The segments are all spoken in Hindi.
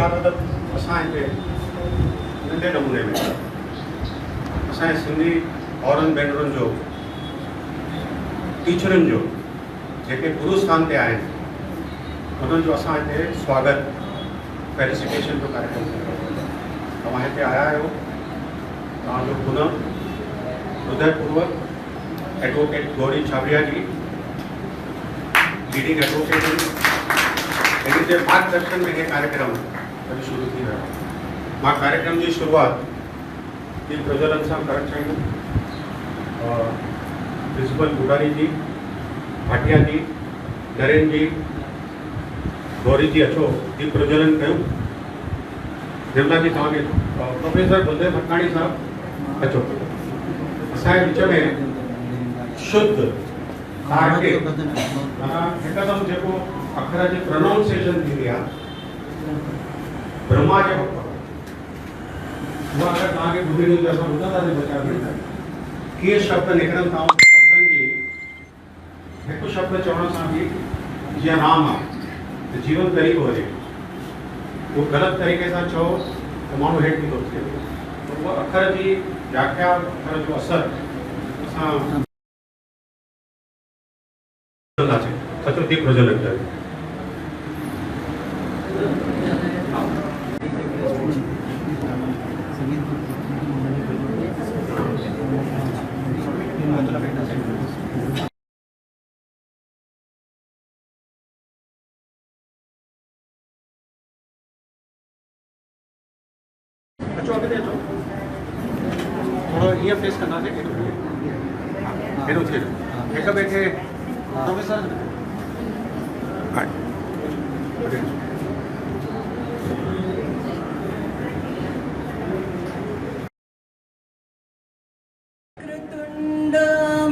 इबादत असां हिते नंढे नमूने में असांजे सिंधी औरनि भेनरुनि जो टीचरुनि जो जेके गुरु स्थान ते आहिनि उन्हनि जो असां हिते स्वागत फेलिसिटेशन जो कार्यक्रम कयो। तव्हां हिते आया आहियो, तव्हांजो पुनः हृदयपूर्वक advocate Gauri Chhabria ji leading advocate इन जे मार्गदर्शन में ये कार्यक्रम अभी शुरू थी रहा। मां कार्यक्रम की शुरुआत ये प्रज्वलन सां करण चाहींदुमि और प्रिंसिपल गुडारी जी, भाटिया जी, नरेन जी, गौरी जी अचो दीप प्रज्वलन कयूं। निर्मला जी तव्हांखे प्रोफेसर बलदेव भटनाणी साहब अचो। असांजे विच में शुद्ध तार्किक हिकदमि जेको अखर जी प्रोनाउंसिएशन थींदी आहे ब्रह्मा जे वक़्तु उहा अगरि तव्हांखे ॿुधणी हुजे असां ॿुधंदासीं ॿ 4 मिंट कीअं शब्द निकिरनि था। शब्दनि जी हिकु शब्द चवण सां बि जीअं राम आहे त जीवन तरीक़ो हुजे, उहो ग़लति तरीक़े सां चओ त माण्हू हेठि थी थो थिए। त उहा अखर जी व्याख्या, अखर जो असर असां सचो दीप प्रज्वलन कयो। अचो अॻिते अचो, थोरो ईअं फेस कंदासीं, हेॾो थिए हिक ॿिए खे प्रोफेसर क्रतुंड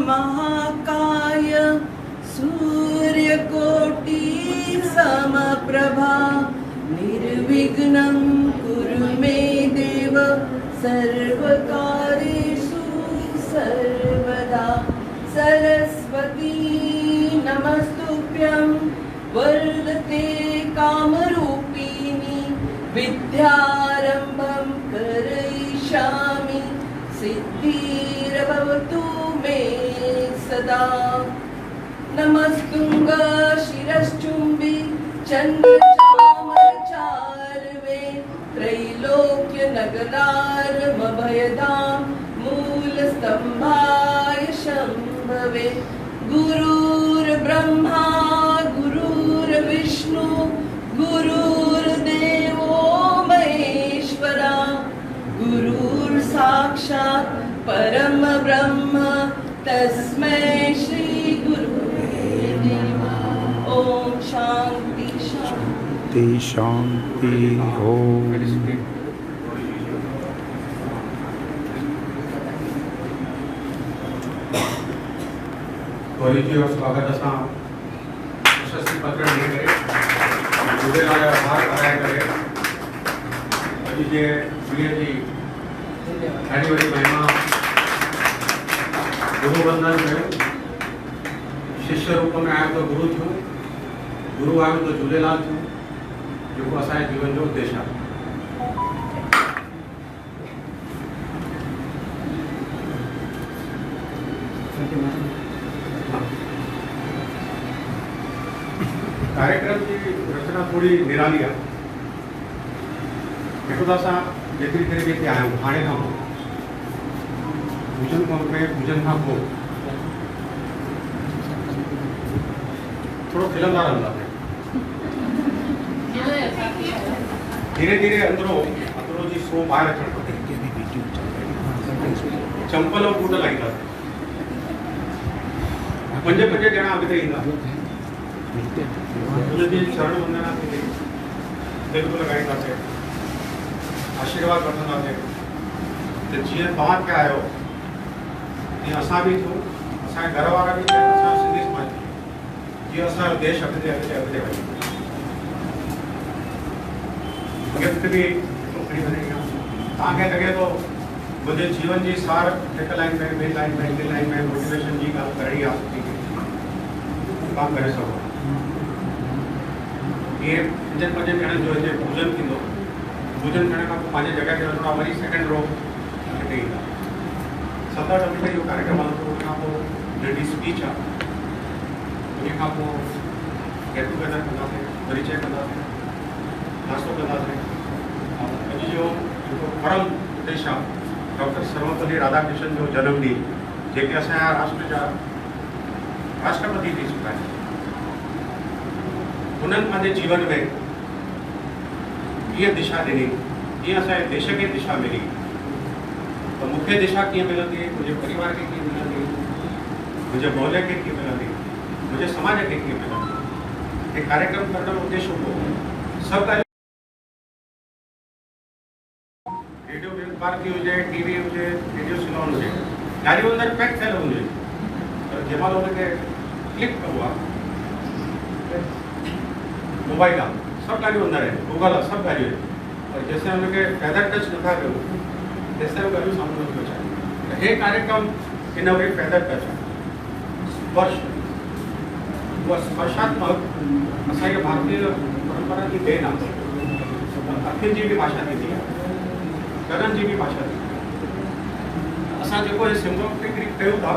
महाकाय सूर्यकोटि समप्रभा निर्विघ्नं कुरु मे देव सर्वकार्येषु सर्वदा। सरस्वती नमस्तुभ्यं वरदते कामरूपिणी विद्यारम्भं करिष्यामि सिद्धिर्भवतु मे सदा। नमस्तुंग शिरश्चुम्बी चन्द्रचामरचार्वे त्रैलोक्य नगरार्मभयदां मूलस्तम्भाय शम्भवे। गुरुर्ब्रह्मा गुरुर्विष्णु गुरुर्देवो महेश्वरा गुरुर्साक्षात् परम ब्रह्म तस्मै श्री गुरुवे नमः। ओम शांति शांति शांति ओम। गौरी जी और स्वागत असां प्रशस्ति पत्र ॾेई करे झूलेलाल जा आभार कराए करे अॼु जे ॾींहं जी ॾाढी वॾी महिमा गुरु वंदन कयूं। शिष्य रूप में आयो तो गुरु थियूं, गुरु आयो तो झूलेलाल थियूं, जेको असांजे जीवन जो उद्देश्य आहे। कार्यक्रम की रचना थोड़ी निराली है। हिकु असां जेतिरी देरि बि हिते आहियूं हाणे खां पोइ पूजन खां में पूजन खां पोइ थोरो खिलंदा रहंदासीं। धीरे धीरे अंदरो जी सो ॿाहिरि अचणु खपे। चंपल बूट लाईंदासीं, 5 ॼणा अॻिते ईंदा, उनजी चरण वंदना थींदी, दिल को लॻाईंदासीं, आशीर्वाद वठंदासीं त जीअं तव्हां थिया आहियो तीअं असां बि थियूं, असांजे घर वारा बि थियनि, असांजो सिंधी समाज बि, जीअं असांजो देश अॻिते अॻिते अॻिते वञे। गिफ्ट बि खणी वञणी आहे। तव्हांखे लॻे थो मुंहिंजे जीवन जी सार हिकु लाइन में, ॿिनि लाइन में, 3 लाइन में मोटिवेशन जी ॻाल्हि करणी आहे, सुठी तव्हां करे सघो। ये 5 ॼणनि जो हिते पूजन थींदो। भोजन करण खां पोइ पंहिंजे जॻह ते वञिणो आहे, वरी सेकेंड रो हिते ईंदा। 7-8 मिंट इहो कार्यक्रम हलंदो। उन खां पोइ नंढी स्पीच आहे, उन खां पोइ गेट टुगेदर कंदासीं, परिचय कंदासीं, नाश्तो कंदासीं। अॼु जो जेको परम उद्देश्य आहे डॉक्टर सर्वपल्ली राधाकृष्णन जो जन्मॾींहुं, जेके असांजा राष्ट्र जा राष्ट्रपति थी चुका आहिनि, उन्हनि पंहिंजे जीवन में कीअं दिशा ॾिनी, कीअं असांजे देश खे दिशा मिली, त मूंखे दिशा कीअं मिलंदी, मुंहिंजे परिवार खे कीअं मिलंदी, मुंहिंजे मोहल्ले खे कीअं मिलंदी, मुंहिंजे समाज खे कीअं मिलंदी। ये कार्यक्रम करण जो उद्देश्य हो सब रेडियो भारती हुजे, टीवी हुजे, रेडियो सिलोन हुजे, ॻाल्हियूं अंदरि पैक थियल हुजे, पर जंहिं महिल हुनखे क्लिक कबो आहे, मोबाइल आहे, सभु ॻाल्हियूं अंदरि आहिनि, गूगल आहे, सभु ॻाल्हियूं आहिनि, पर जेसिताईं हुनखे फैदर टच नथा कयो तेसिताईं ॻाल्हियूं साम्हूं नथियूं अचनि। त हे कार्यक्रम इन वरी फैदर टच आहे, स्पर्श, उहा स्पर्शात्मक असांजे भारतीय परंपरा जी देन आहे। अखियुनि जी बि भाषा थींदी आहे, गगन जी भी भाषा थी। असां जेको हे सिम्बोलिकली कयूं था,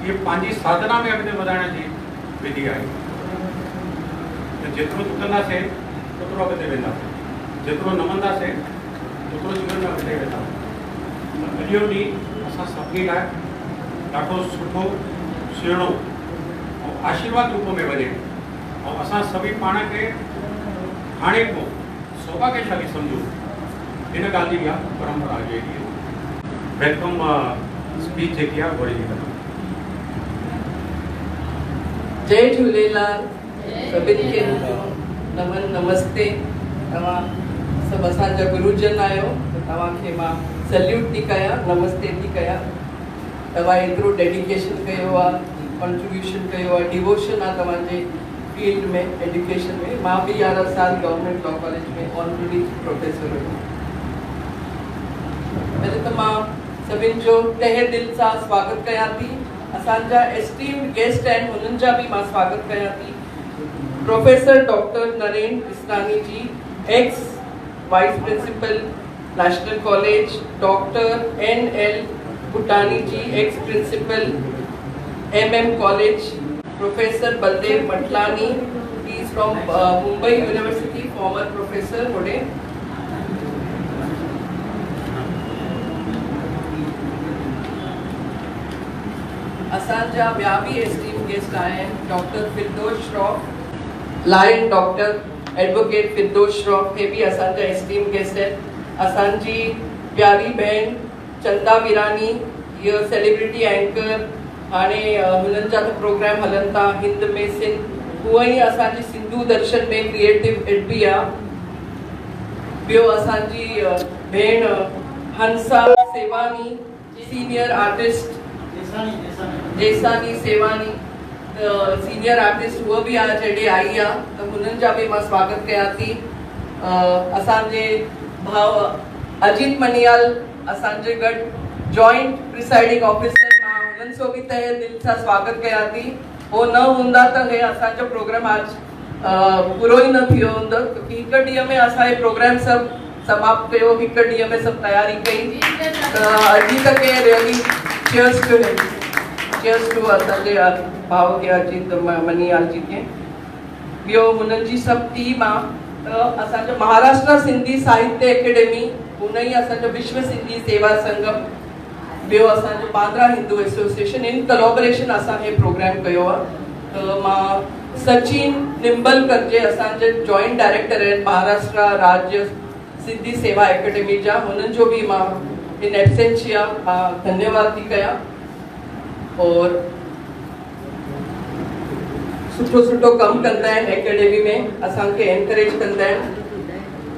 ये पंहिंजी साधना में अॻिते वधाइण जी विधि आहे। त जेतिरो झुकंदासीं ओतिरो अॻिते वेंदासीं, जेतिरो नमंदासीं ओतिरो जीवन में अॻिते वेंदासीं। अॼु जो ॾींहुं असां सभिनी लाइ ॾाढो सुठो, सुहिणो ऐं आशीर्वाद रूप में वञे, ऐं असां सभी पाण खे हाणे को सौभाग्यशाली सम्झूं, इन ॻाल्हि जी आहे परंपरा जे लिए वेलकम स्पीच जेकी आहे वरी जय झूलेलाल। सभिनी खे नमन नमस्ते। तव्हां सभु असांजा गुरुजन आहियो, त तव्हांखे मां सल्यूट थी कयां, नमस्ते थी कयां। तव्हां एतिरो डेडिकेशन कयो आहे, कॉन्ट्रीब्यूशन कयो आहे, डिवोशन आहे तव्हांजे फील्ड में, एजुकेशन में। मां बि 11 साल गवर्नमेंट लॉ कॉलेज में ऑनरेडी प्रोफेसर हुई। पहले तो मां सभिनि जो तहे दिल सां स्वागत कयां थी। असांजा एस्टीम्ड गेस्ट आहिनि, हुननि जा बि मां स्वागत कयां थी। Professor doctor Naren Krishnani ji, ex vice principal National College, doctor NL Bhutani ji, ex principal MM college, professor Baldev Matlani, he is from Mumbai University, former professor होडे। असांजा ॿिया बि एस्टीम गेस्ट आया आहिनि। Doctor Firdaus Shroff, lion doctor advocate Firdaus Shroff, हे बि असांजा एस्टीम गेस्ट आहिनि। असांजी प्यारी भेण चंदा विरानी, हीअ सेलिब्रिटी एंकर, हाणे हुननि जा प्रोग्राम हलनि था हिंद में सिंध, हूअं ई असांजी सिंधु दर्शन में क्रिएटिव हेड बि आहे। ॿियो असांजी भेण हंसा Sewani, senior artist, जेसानी Sewani, senior artist, उहा बि आज हेॾे आई आहे, त हुननि जा बि मां स्वागत कयां थी। असांजे भाउ अजीत मनियाल असांजे गॾु जॉइंट प्रिसाइडिंग ऑफिसर, मां हुननि सां बि तहे दिल सां स्वागत कयां थी। हो न हूंदा त हे असांजो प्रोग्राम आज पूरो ई न थियो हूंदो, छोकी हिकु ॾींहं में असां हे प्रोग्राम सभु समाप्त कयो, हिकु ॾींहं में सभु तयारी कई। अजीत खे really cheers to him, cheers to असांजे भाउ खे अजीत मनियाल जी खे। ॿियो हुननि जी सभु टीम आहे, त असांजो महाराष्ट्र सिंधी साहित्य अकेडमी, हुन ई असांजो विश्व सिंधी सेवा संगम, ॿियो असांजो Bandra Hindu association, in collaboration असां हे प्रोग्राम कयो आहे। त मां सचिन निंबलकर जे असांजे जॉइंट डायरेक्टर आहिनि महाराष्ट्र राज्य सिंधी सेवा एकेडमी जा, हुननि जो बि मां इन एब्सेंशिया मां धन्यवाद थी कयां। और सुठो सुठो कमु कंदा आहिनि एकेडमी में, असांखे एनकरेज कंदा आहिनि।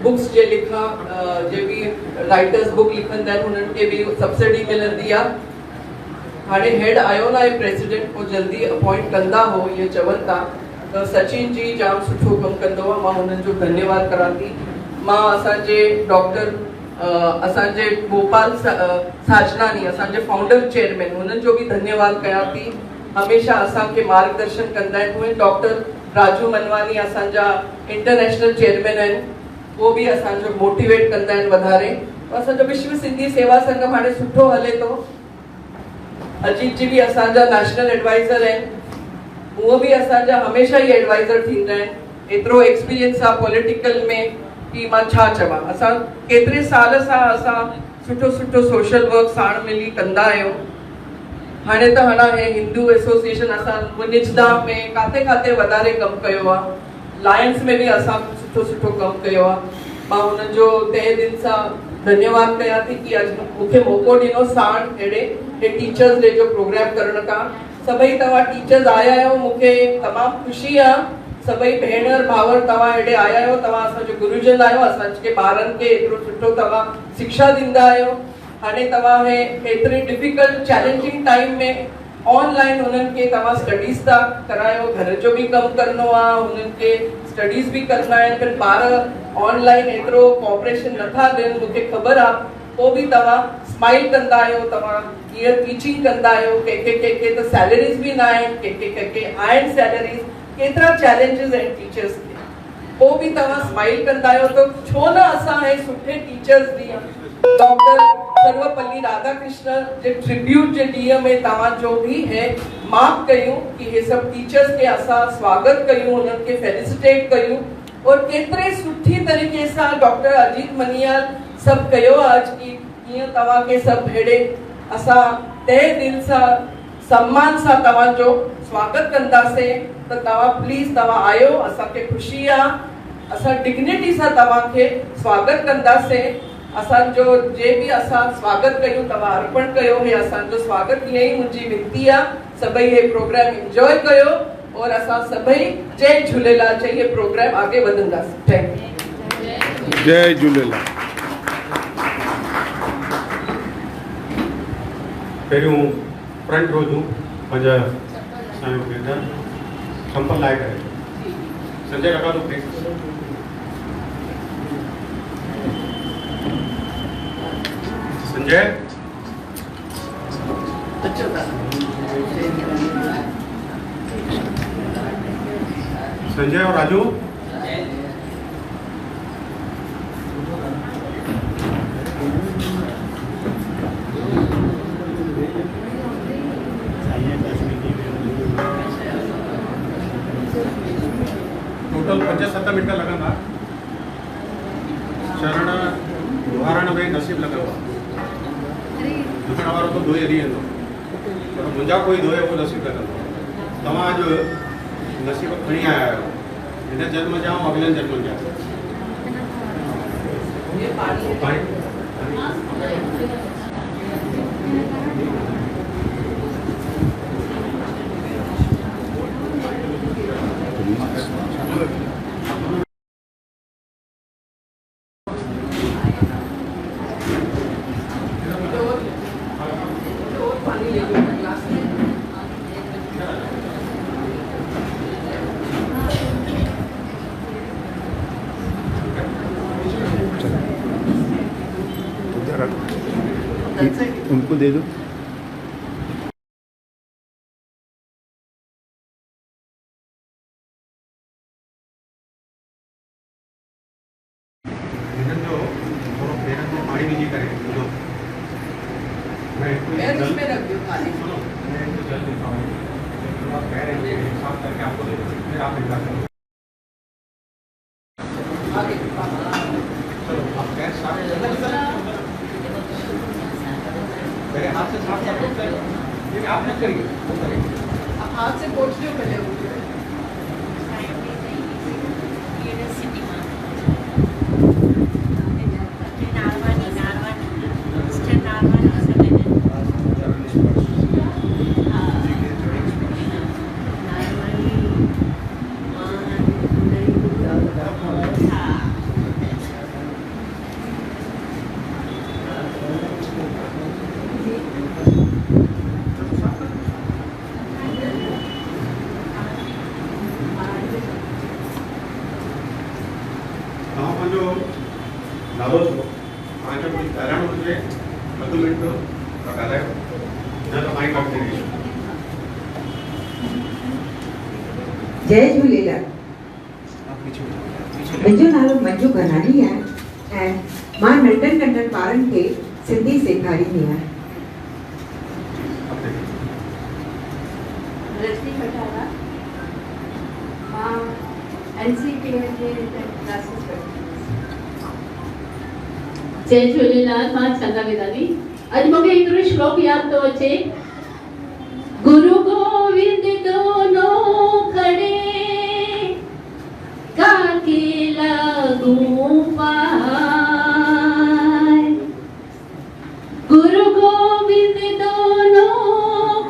बुक्स जे लिखा जे बि राइटर्स बुक लिखंदा आहिनि, हुननि खे बि सब्सिडी मिलंदी आहे। हाणे हेड आयो न आहे प्रेसिडेंट, को जल्दी अपॉइंट कंदा हो इहे चवनि था, त सचिन जी जाम सुठो कमु कंदो आहे, मां हुननि जो धन्यवाद करां थी। मां असांजे डॉक्टर असांजे गोपाल साजनानी, असांजे फाउंडर चेयरमैन, हुननि जो बि धन्यवाद कयां थी। हमेशह असांखे मार्गदर्शन कंदा आहिनि। उहे डॉक्टर राजू मनवानी असांजा इंटरनेशनल चेयरमैन आहिनि, वो बि असांजो मोटिवेट कंदा आहिनि वधारे। असांजो विश्व सिंधी सेवा संगम हाणे सुठो हले थो। अजीत जी भी असांजा नेशनल एडवाइज़र आहिनि, उहो बि असांजा हमेशा ई एडवाइज़र थींदा आहिनि। एतिरो एक्सपीरियंस आहे पॉलिटिकल में कि मां छा चवां। असां केतिरे साल सां असां सुठो सुठो सोशल वर्क साण मिली कंदा आहियूं। हाणे त हे हिंदू एसोसिएशन असां निजधाम में काथे काथे वधारे कमु कयो आहे। लायंस में बि असां सुठो सुठो कमु कयो आहे। मां हुननि जो तहे दिल सां धन्यवाद कयां थी कि अॼु मूंखे मौक़ो ॾिनो साण अहिड़े टीचर्स डे जो प्रोग्राम करण का। सभई तव्हां टीचर्स आया आहियो, मूंखे तमामु ख़ुशी आहे। सभई भेणर भावर तव्हां हेॾे आया आहियो, तव्हां असांजो गुरुजन आहियो। असांजे ॿारनि खे एतिरो सुठो तव्हां शिक्षा ॾींदा आहियो। हाणे तव्हां एतिरे डिफिकल्ट चैलेंजिंग टाइम में ऑनलाइन उन्हनि खे तव्हां स्टडीज़ था करायो, घर जो बि कमु करिणो आहे, उन्हनि खे स्टडीज़ बि करना आहिनि। फिर ॿार ऑनलाइन एतिरो कोऑपरेशन नथा ॾियनि, मूंखे ख़बर आहे। पोइ बि तव्हां स्माइल कंदा आहियो, तव्हां कीअं टीचिंग कंदा आहियो। कंहिंखे त सैलरीज़ बि न आहिनि, कंहिंखे आहिनि सैलरीज़। केतिरा चैलेंजिस आहिनि टीचर्स खे, पोइ बि तव्हां स्माइल कंदा आहियो। त छो न असां सुठे टीचर्स ॾींहुं डॉक्टर सर्वपल्ली राधाकृष्णन जे ट्रिब्यूट जे ॾींहं में तव्हांजो बि मार्क कयूं कि हे सभु टीचर्स के असां स्वागत कयूं, उन्हनि खे फेलिसिटेट कयूं। और केतिरे सुठी तरीक़े सां डॉक्टर अजीत मनियाल सभु कयो आहे कि कीअं तव्हांखे सभु हेड़े असां तहे दिल सां सम्मान सां तव्हांजो स्वागत कंदासीं। त तव्हां प्लीज़ तव्हां आयो, असांखे ख़ुशी आहे। असां डिग्निटी सां तव्हांखे स्वागत कंदासीं। असांजो जे बि असां स्वागत कयूं तव्हां अर्पण कयो। हे असांजो स्वागत ईअं ई मुंहिंजी विनती आहे। सभई हे प्रोग्राम एंजॉय कयो और असां सभई जय झूलेलाल चई हे प्रोग्राम आगे वधंदासीं। Thank you. जय झूलेलाल। पहिरियों फ्रंट रो जूं पंहिंजा असांजो लीडर चंपल लाइ करे संजय लगा दो प्लीज। संजय संजय और राजू टोटल 75 मिनट लगंदा। शरण उदाहरण में नसीब लॻंदो आहे। दुखण वारो तो धोई हली वेंदो, पर मुंहिंजा कोई धोए उहो नसीब लॻंदो। तव्हां अॼु नसीब खणी आया आहियो, हिन जन्म जा ऐं अॻिले जन्म जा। उनको दे दो। पानी विझी करे इसमें रख दो खाली। मैं इनको जल देता हूँ, आप कह रहे हैं साफ करके आपको दे दो, फिर आप निकाल दो। चलो आप गैस साफ मेरे हाथ से साफ कर दो। ये आप मत करिए, वो करेंगे। आप हाथ से पोंछ लो पहले। नालो छो तव्हांखे कुझु ॻाल्हाइणो हुजे अधु मिंट त ॻाल्हायो, न त माइक ऑफ करे। जय झूलेलाल। मुंहिंजो नालो मंजू गनानी आहे ऐं मां नंढनि नंढनि ॿारनि खे सिंधी सेखारींदी आहियां। रजनी भटारा मां NCPA जे क्लासेस वठी। जय झूलेलाल, मां चंदा वेदानी। अॼु मूंखे हिकिड़ो श्लोक यादि थो अचे, गुरु गोविंद दोनों खड़े काके लागू पाए। गुरु गोविंद दोनों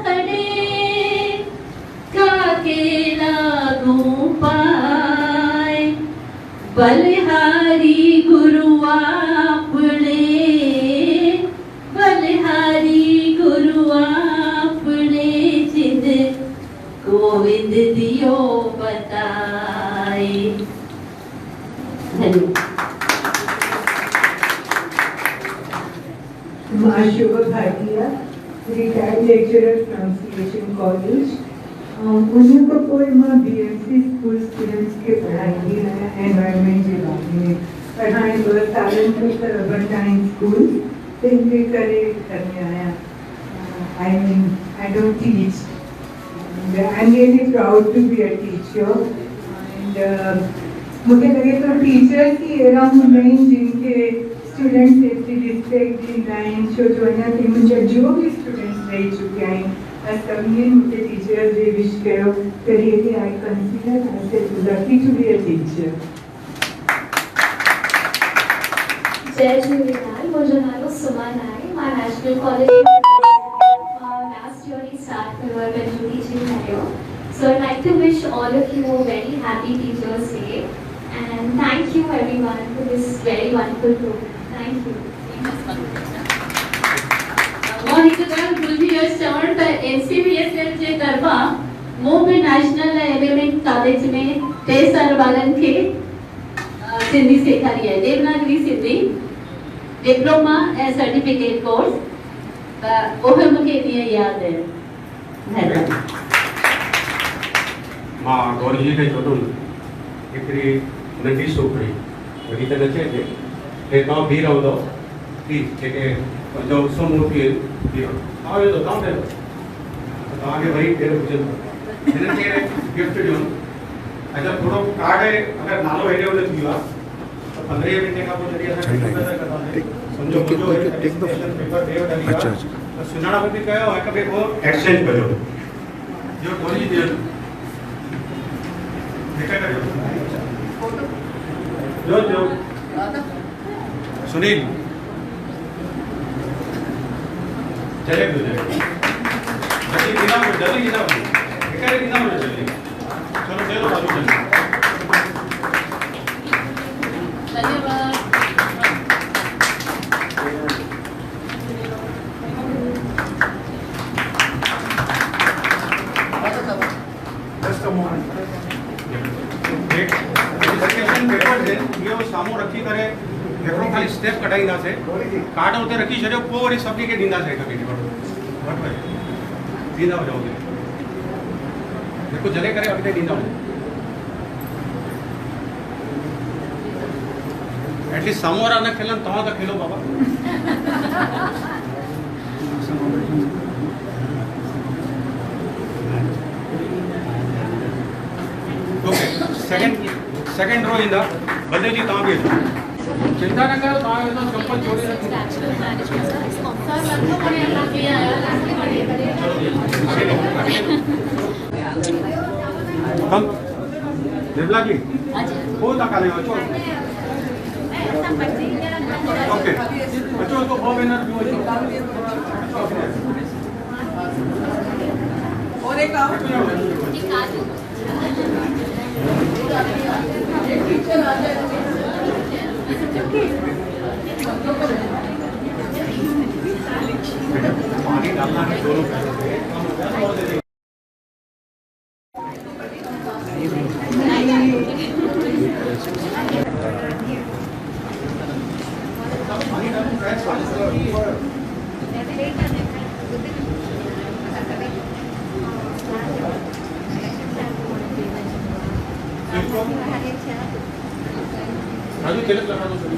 खड़े काके लागू पाए। बलिहारी गुरु आपने, बलिहारी गुरु आपने जिद गोविंद दियो बताए। धन्यवाद। Shubha Bhatia, retired lecturer from CHM College. उन्हीं को कोई मां BMC स्कूल स्टूडेंट्स के पढ़ाई है एनवायरमेंट के बारे में पढ़ाई बहुत सालों तक अर्बन स्कूल इनके करे करने आया। I mean I don't teach and I'm really proud to be a teacher and मुझे लगे तो टीचर्स ही एरा में जिनके स्टूडेंट्स सेफ्टी रिस्पेक्ट दी लाइन शो जो है कि मुझे जो भी स्टूडेंट्स रह चुके हैं सभी मुझे टीचर्स जे विश कयो करिए कि आई consider I say lucky to be a teacher. जय झूलेलाल, मुंहिंजो नालो सुमन आहे। मां नेशनल कॉलेज लास्ट ईयर ही स्टार्ट कयो आहे पंहिंजो टीचिंग करियो। So I like to wish all of you a very happy teachers day and thank you everyone for this very wonderful programme. Thank you. और हिकु ॻाल्हि भुलिजी वियसि चवणु त NCBSL जे तरफ़ां मूं बि नेशनल एलिमेंट कॉलेज में 3 साल ॿारनि खे सिंधी सेखारी आहे, देवनागरी सिंधी डिप्लोमा ऐं सर्टिफिकेट कोर्स। त उहे मूंखे ॾींहं यादि आहिनि। धन्यवाद। मां गौरी जी खे चवंदुमि हिकिड़ी नंढी छोकिरी वॾी त न चइजे हे तव्हां बीह रहंदो प्लीज़ जेके पंहिंजो उत्सव मूर्ति बीह रहंदो तव्हां वेंदो तव्हां वेंदो तव्हांखे वरी ॾेर हुजनि हिननि खे गिफ्ट ॾियूं। अच्छा थोरो कार्ड अगरि नालो हेॾे होॾे थी वियो आहे त 15 मिंटे खां पोइ जॾहिं असां सम्झो मुंहिंजो पेपर ॾे वठंदी आहे त सुञाणप बि कयो हिक ॿिए खां एक्सचेंज कयो। जो गौरी जी जो सुनील चले जल्दी जल्दी जल्दी चलो चलो बाजू चलिए। धन्यवाद। Just a moment. साम्हूं रखी करे हिकिड़ो ख़ाली स्टेप कढाईंदासीं कार्ड उते रखी छॾियो पोइ वरी सभिनी खे ॾींदासीं हिक ॿिए खे ॾींदा वञो हिकु जले करे अॻिते ॾींदा वञो। एटलीस्ट साम्हूं वारा न खेलनि तव्हां त खेलो बाबा। ओके सेकंड रो ईंदा बल्ले जी तव्हां बि अचो चिंता न कयो तव्हां वेंदो चंपल छोड़े हम निर्मला जी हो था काले अचो ओके अचो तो हो वेनर भी अचो और एक आओ पानी डालना है दोनों राजू तिलक लगा दो सभी।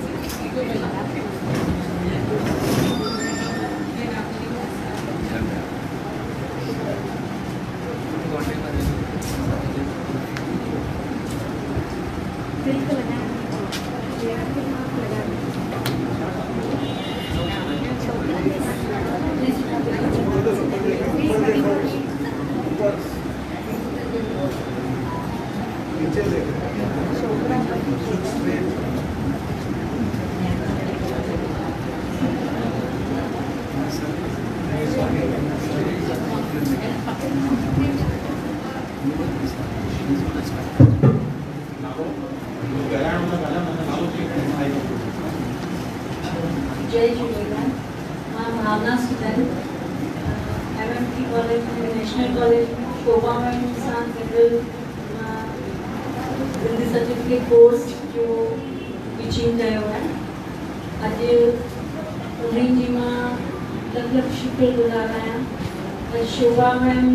जय झूलेलाल। मां भावना सुधन MMT कॉलेज में नेशनल कॉलेज शोभा में सां गॾु सिंधी सर्टिफिकेट कोर्स जो टीचिंग कयो आहे। अॼु उन्हनि जी मां लख लख शुक्रगुज़ार आहियां। शोभा मैम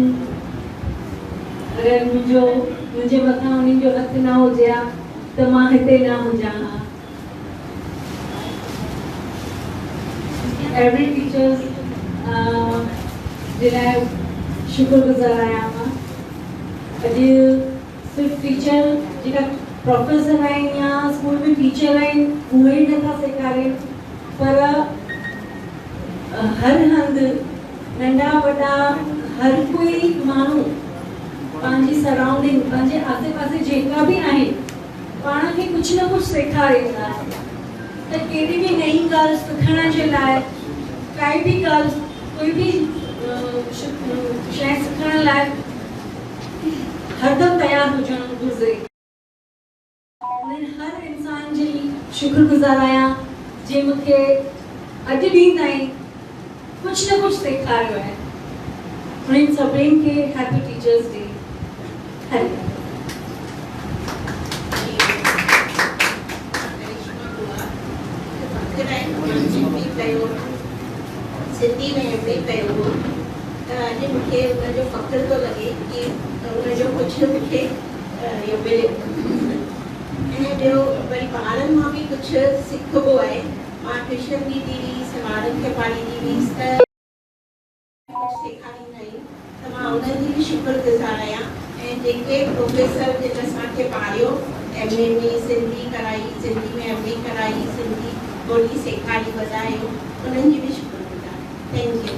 अगरि मुंहिंजे मथां उन्हनि जो हथ न हुजे हा त मां हिते न हुजां हा। एवरी टीचर्स जे लाइ शुक्रगुज़ार आहियां मां। अॼु सिर्फ़ु टीचर जेका प्रोफेसर आहिनि या स्कूल में टीचर आहिनि उहे ई नथा सेखारनि, पर हर हंधि नंढा वॾा हर कोई माण्हू पंहिंजी सराउंडिंग पंहिंजे आसे पासे जेका बि आहिनि पाण खे कुझु न कुझु सेखारींदा। त कहिड़ी बि नई ॻाल्हि सिखण जे लाइ काई बि ॻाल्हि कोई बि शइ सिखण लाइ हरदम तयारु हुजणु घुरिजे। हर इंसान जी शुक्रगुज़ार आहियां जे मूंखे अॼु ॾींहं ताईं कुझु न कुझु सेखारियो आहे। उन्हनि सभिनीनि खे happy teachers day. Hari Sindhi में MA कयो हो त अॼु मूंखे उनजो फ़ख्रु थो लॻे कि उनजो कुझु मूंखे इहो मिले। ऐं ॿियो वरी ॿारनि मां बि कुझु सिखिबो आहे। मां ट्यूशन बि ॾींदी हुअसि, ॿारनि खे पाढ़ींदी हुअसि त कुझु सेखारींदा आहियूं त मां उन्हनि जी बि शुक्रगुज़ार आहियां। ऐं जेके प्रोफेसर जिन असांखे पाढ़ियो MA में सिंधी कराई, सिंधी में MA कराई, सिंधी ॿोली सेखारी वधायो, उन्हनि जी बि शुक्रगुज़ार। Thank you.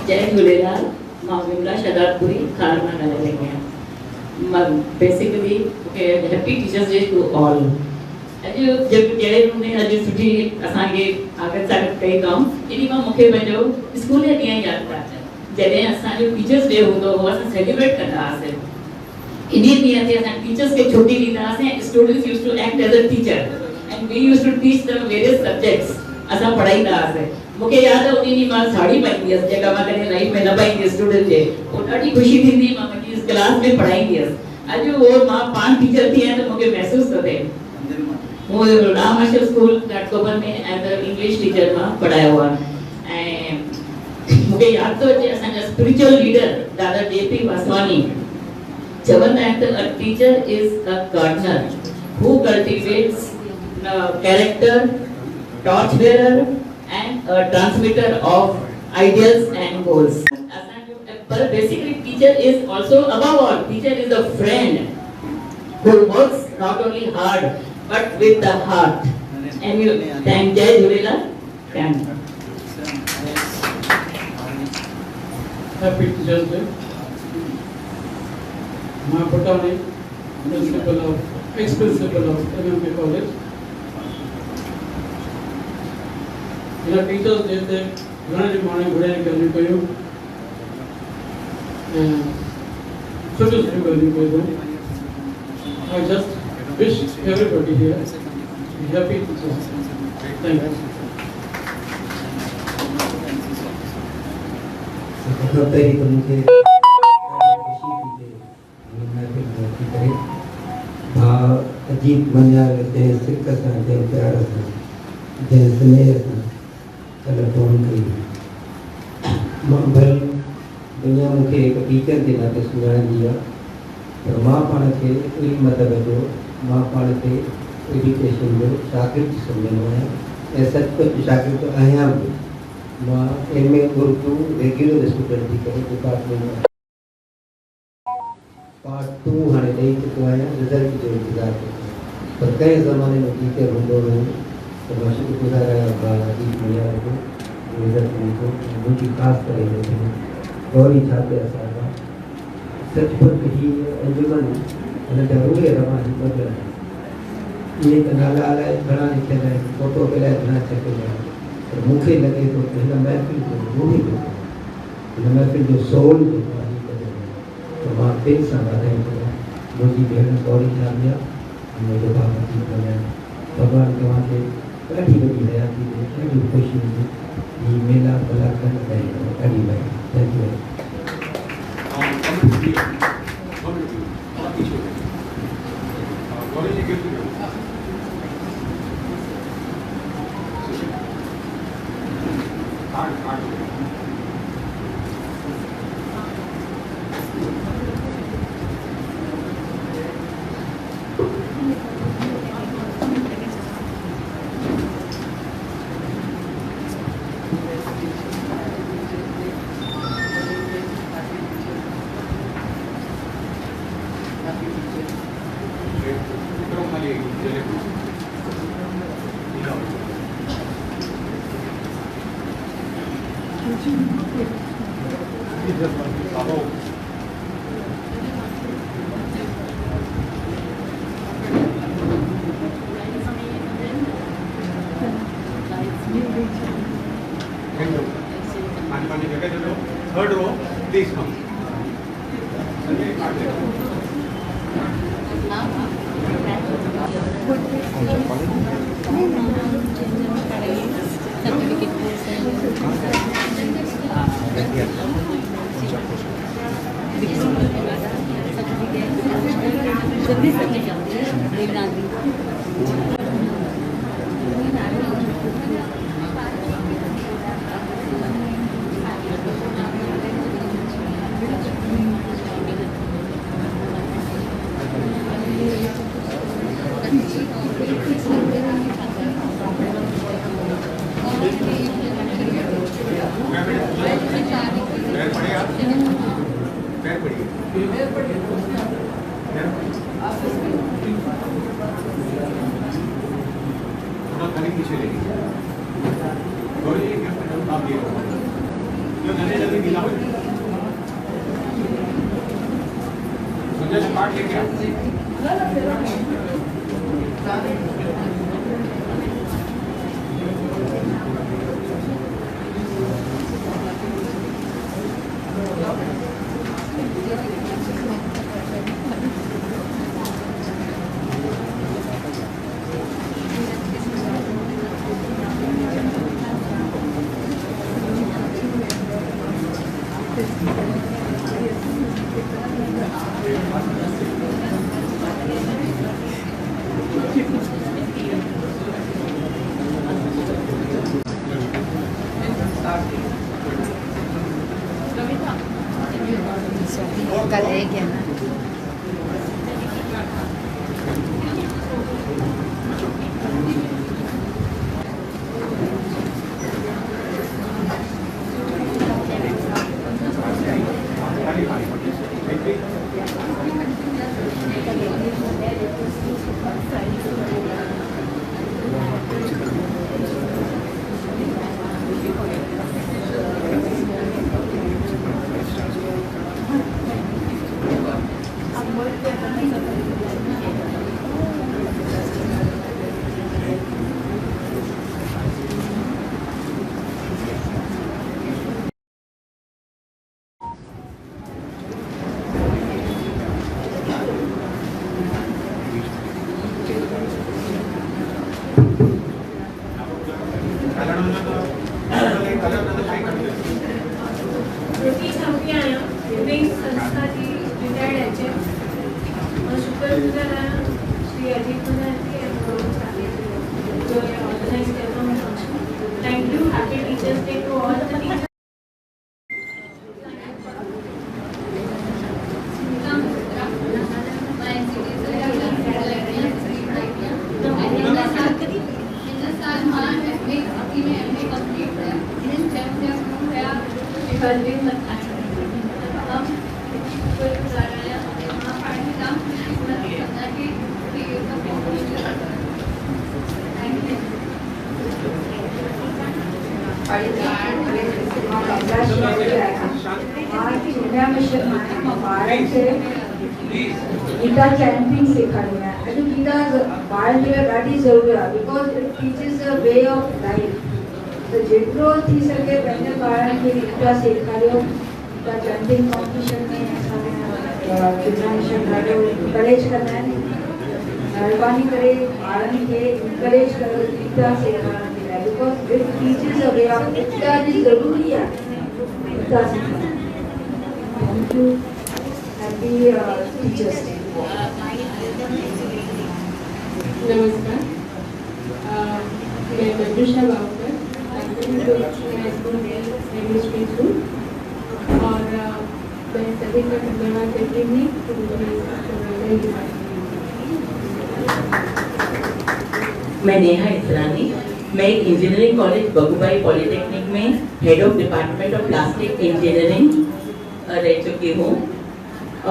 जय झूलेलाल। मां विमला शदाबपुरी खार मां ॻाल्हाए रही आहियां। मां बेसिकली मूंखे happy teachers day to all. अॼु जहिड़े नमूने अॼु सुठी असांखे आगत सागत कई अथऊं, इन मां मूंखे पंहिंजो स्कूल जा ॾींहं यादि था अचनि जॾहिं असांजो टीचर्स डे हूंदो हो। असां सेलिब्रेट कंदा हुआसीं। इन ॾींहं ते असां टीचर्स खे छुटी ॾींदा हुआसीं ऐं students use to act as a teacher and we use to teach them various subjects. असां पढ़ाईंदा हुआसीं। मूंखे यादि आहे उन ॾींहुं मां साड़ी पाईंदी हुअसि जेका मां कॾहिं लाइफ में न पाईंदी हुअसि स्टूडेंट जे। पोइ ॾाढी ख़ुशी थींदी मां पंहिंजी क्लास में पढ़ाईंदी हुअसि। अॼु उहो मां पाण टीचर थी आहियां त मूंखे महसूसु थो थिए। मूं राम आश्रम स्कूल घाटकोपर में एज अ इंग्लिश टीचर मां पढ़ायो आहे। ऐं मूंखे यादि थो अचे असांजा spiritual leader Dada JP Vaswani चवंदा आहिनि त a teacher is a gardener who cultivates character, torch bearer and a transmitter of ideals and goals. But basically teacher is also, above all, teacher is a friend who works not only hard but with the heart. And you thank Jai Jhulelal. Thank you. Happy Teachers Day. Ma Patani, principal of, ex-principal of MMP College. In teachers day ते घणे जी माण्हू घुराइण करियूं कयूं ऐं सुठियूं सुठियूं ॻाल्हियूं कयूं। I just wish everybody here happy Teachers Day. Thank you. सबसे पहले तो मुझे खुशी थी मैं भी करे भाव अजीब बना रहते हैं सिक्का सा जय प्यार सा जय स्नेह सा कल फोन कई भई दुनिया मूंखे हिकु टीचर जे नाते सुञाणे दी आहे पर मां पाण खे एतिरी मदद जो मां पाण खे एजुकेशन जो शागिर्द सम्झंदो आहियां ऐं सचुपचु शागिर्द आहियां बि। मां MA उर्दू रेगुलर स्टूडेंट थी करे डिपार्टमेंट पार्ट 2 हाणे ॾेई चुको आहियां, रिज़ल्ट जो इंतज़ारु थो कयां। पर कंहिं ज़माने में टीचर हूंदो हुयो त मां शुक्रगुज़ार आहियां भाउ अजीत मलियार जो रिज़ल्ट ॾिठो। मुंहिंजी ख़ासि करे हिन गौरी छात्या साहिबा सचुपचु हीअ अंजुमन हिन जा रूए रवां हिकु इहे त नाला अलाए घणा लिखियल आहिनि, फोटो पे लाइ घणा छपियल आहिनि, पर मूंखे लॻे थो त हिन महफ़िल जो रूह जेको आहे, हिन महफ़िल जो सोल जेको आहे त मां दिलि सां वाधायूं कयां। मुंहिंजी भेण गौरी छात्या मुंहिंजो भाउ अजीत मलियार, भॻवानु तव्हांखे ॾाढी वॾी हयाती ॾे, ॾाढी ख़ुशी ॾे। हीअ मेला भला कनि ॾाढी महिरबानी। Thank you. Third row, please come. ॿारनि खे गीता चैंटिंग सेखारणी आहे। अॼु गीता ॿारनि जे लाइ ॾाढी ज़रूरी आहे because it teaches the way of life. त जेतिरो थी सघे पंहिंजे ॿारनि खे गीता सेखारियो। गीता चैंटिंग कॉम्पिटिशन में असांजा एग्ज़ामिनेशन ॾाढो इंकरेज कंदा आहिनि। महिरबानी करे ॿारनि खे इंकरेज करो गीता सेखारण जे लाइ because it teaches the way of Gita जी ज़रूरी आहे गीता सेखारणु। Thank you. Happy teachers day. नमस्कार, मैं मंजूषा बावकर और मैं सभी का धन्यवाद देती हूँ। मैं नेहा इसरानी, मैं इंजीनियरिंग कॉलेज बगुबाई पॉलिटेक्निक में head of department of plastic engineering रह चुकी हूँ।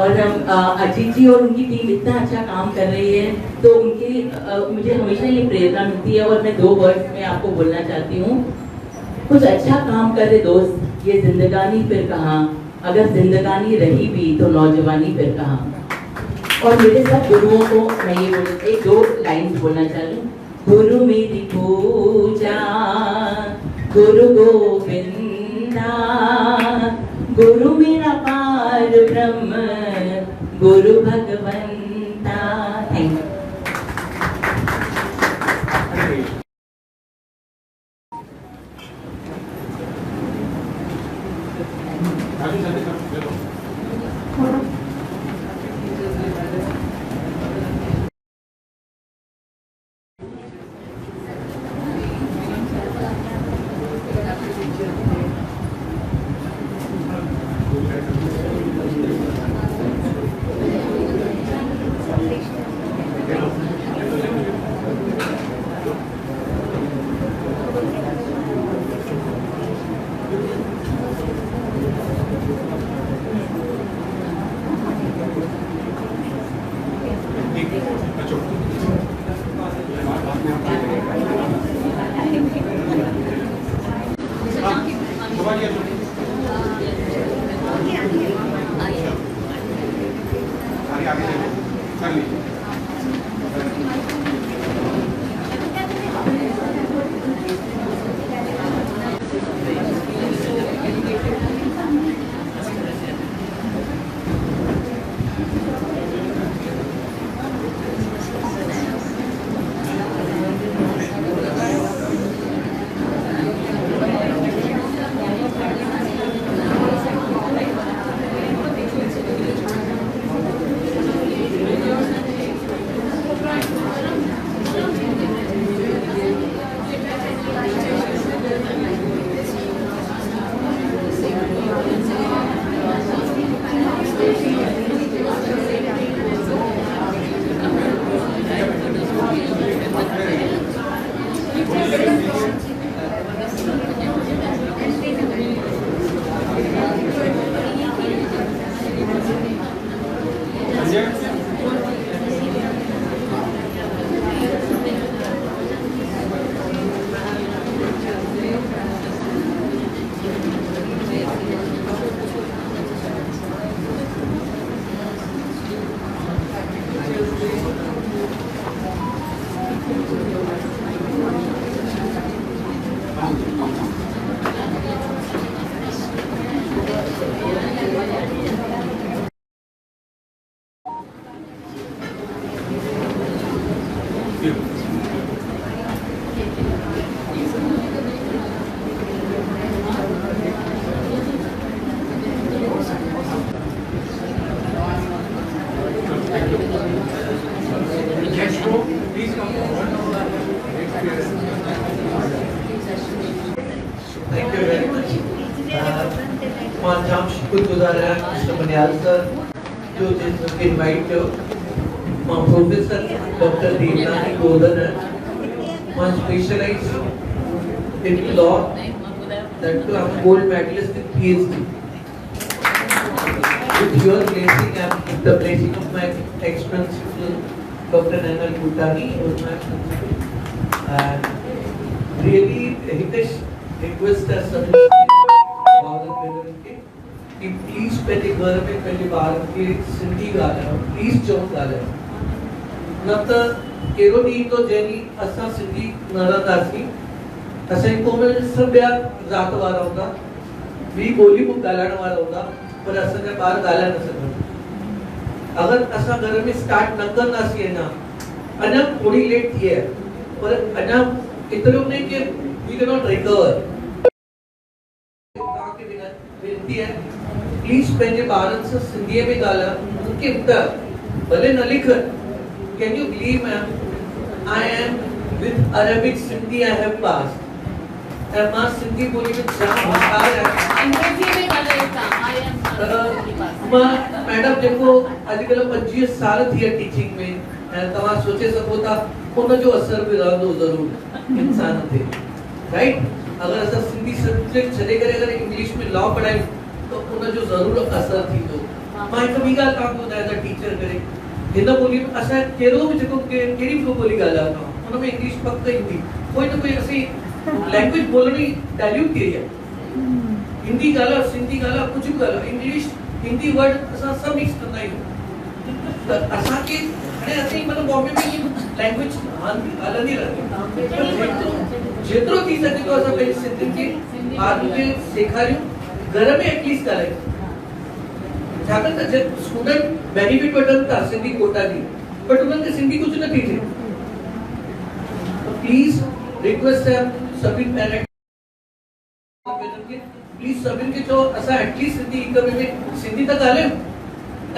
और अजीत जी और उनकी टीम इतना अच्छा काम कर रही है तो उनकी मुझे हमेशा ये प्रेरणा मिलती है। और मैं 2 वर्ड्स में आपको बोलना चाहती हूँ, कुछ अच्छा काम करे दोस्त, ये जिंदगानी फिर कहाँ, अगर जिंदगानी रही भी तो नौजवानी फिर कहाँ। और मेरे सब गुरुओं को मैं ये 1-2 लाइन्स बोलना चाहूँ। गुरु मेरी पूजा गुरु गोविंदा, गुरु मेरा पार ब्रह्म गुरु भगवंता। Thank you. Mr. Manyal sir to just invite Professor Dr. Devnani Godana, specialized in law, that to I'm gold medalist in PhD. With your blessing and the blessing of my ex-principal Dr. Nanal Bhutani was my principal. And really, Hitesh request us कि प्लीज पंहिंजे घर में पंहिंजे ॿार खे सिंधी ॻाल्हायो, प्लीज चओ ॻाल्हायो, न त कहिड़ो ॾींहुं ईंदो जंहिं ॾींहुं असां सिंधी न रहंदासीं, असांजी क़ौम में सभु ॿिया ज़ात वारा हूंदा, ॿी ॿोली बि ॻाल्हाइण वारा हूंदा, पर असांजा ॿार ॻाल्हाए न सघंदा। अगरि असां घर में स्टार्ट न कंदासीं अञा थोड़ी लेट थी आहे, पर अञा एतिरो न कि वी कैन नॉट रिकवर। तव्हांखे वेनती आहे प्लीज पंहिंजे ॿारनि सां सिंधीअ में ॻाल्हायो, उनखे भले न लिखनि। Can you believe ma'am, I am with Arabic Sindhi I have pass, ऐं मां सिंधी ॿोली में जाम होशियार आहियां। मां मैडम जेको अॼुकल्ह 25 साल थी विया टीचिंग में, ऐं तव्हां सोचे सघो था उनजो असर बि रहंदो ज़रूर इंसान ते, राइट। अगरि असां सिंधी सब्जेक्ट छॾे करे अगरि इंग्लिश में लॉ पढ़ायूं त उनजो ज़रूर असर थींदो। मां हिकु ॿी ॻाल्हि तव्हांखे ॿुधायां त टीचर करे हिन ॿोली में असां कहिड़ो बि जेको कहिड़ी बि ॿोली ॻाल्हायो था हुन में इंग्लिश पक ईंदी, कोई न कोई असीं लैंग्वेज बोलणी डाइल्यूट थी वई आहे। हिंदी ॻाल्हायो, सिंधी ॻाल्हायो, कुझु बि ॻाल्हायो, इंग्लिश हिंदी वर्ड असां सभु मिक्स कंदा आहियूं। त असांखे हाणे असीं मतिलबु बॉम्बे में लैंग्वेज हलंदी रहंदी, जेतिरो थी सघे थो असां पंहिंजी सिंधियुनि खे ॿारनि खे सेखारियूं, घर में एटलीस्ट ॻाल्हायूं। छाकाणि त स्टूडेंट बेनिफिट वठनि था सिंधी कोटा जी, बट उन्हनि खे सिंधी कुझु नथी थिए। प्लीज रिक्वेस्ट है सभी पेरेंट्स खे, प्लीज सभिनि खे चओ असां एटलीस्ट सिंधी हिक ॿिए में सिंधी त ॻाल्हायूं।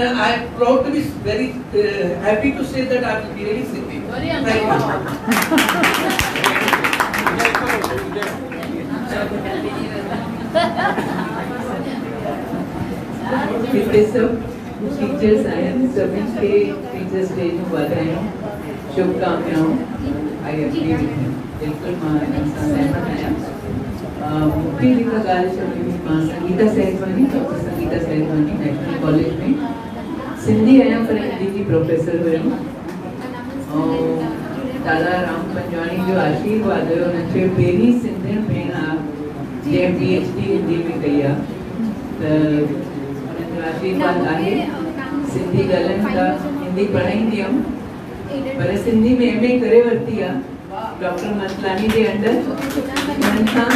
And I am proud to be very happy to say that I am really Sindhi. Thank you. सब टीचर्स आए हैं, सभी के टीचर्स डे में बधाई, शुभकामनाएं। आई एग्री विद यू, बिल्कुल मां सहमत आहियां। मूंखे जेका ॻाल्हि चवणी, मां Sangeeta Sahajwani, doctor Sangeeta Sahajwani national college में सिंधी आहियां, पर हिंदी जी प्रोफेसर हुयमि। ऐं दादा राम पंजवाणी जो आशीर्वाद हुयो, हुनखे पहिरीं सिंधियुनि में जंहिं PhD हिंदी में कई आहे, त हुननि जो आशीर्वाद आहे। सिंधी ॻाल्हायूं था, हिंदी पढ़ाईंदी हुयमि, पर सिंधी में MA करे वरिती आहे डॉक्टर मस्तलानी जे अंडर। हुननि खां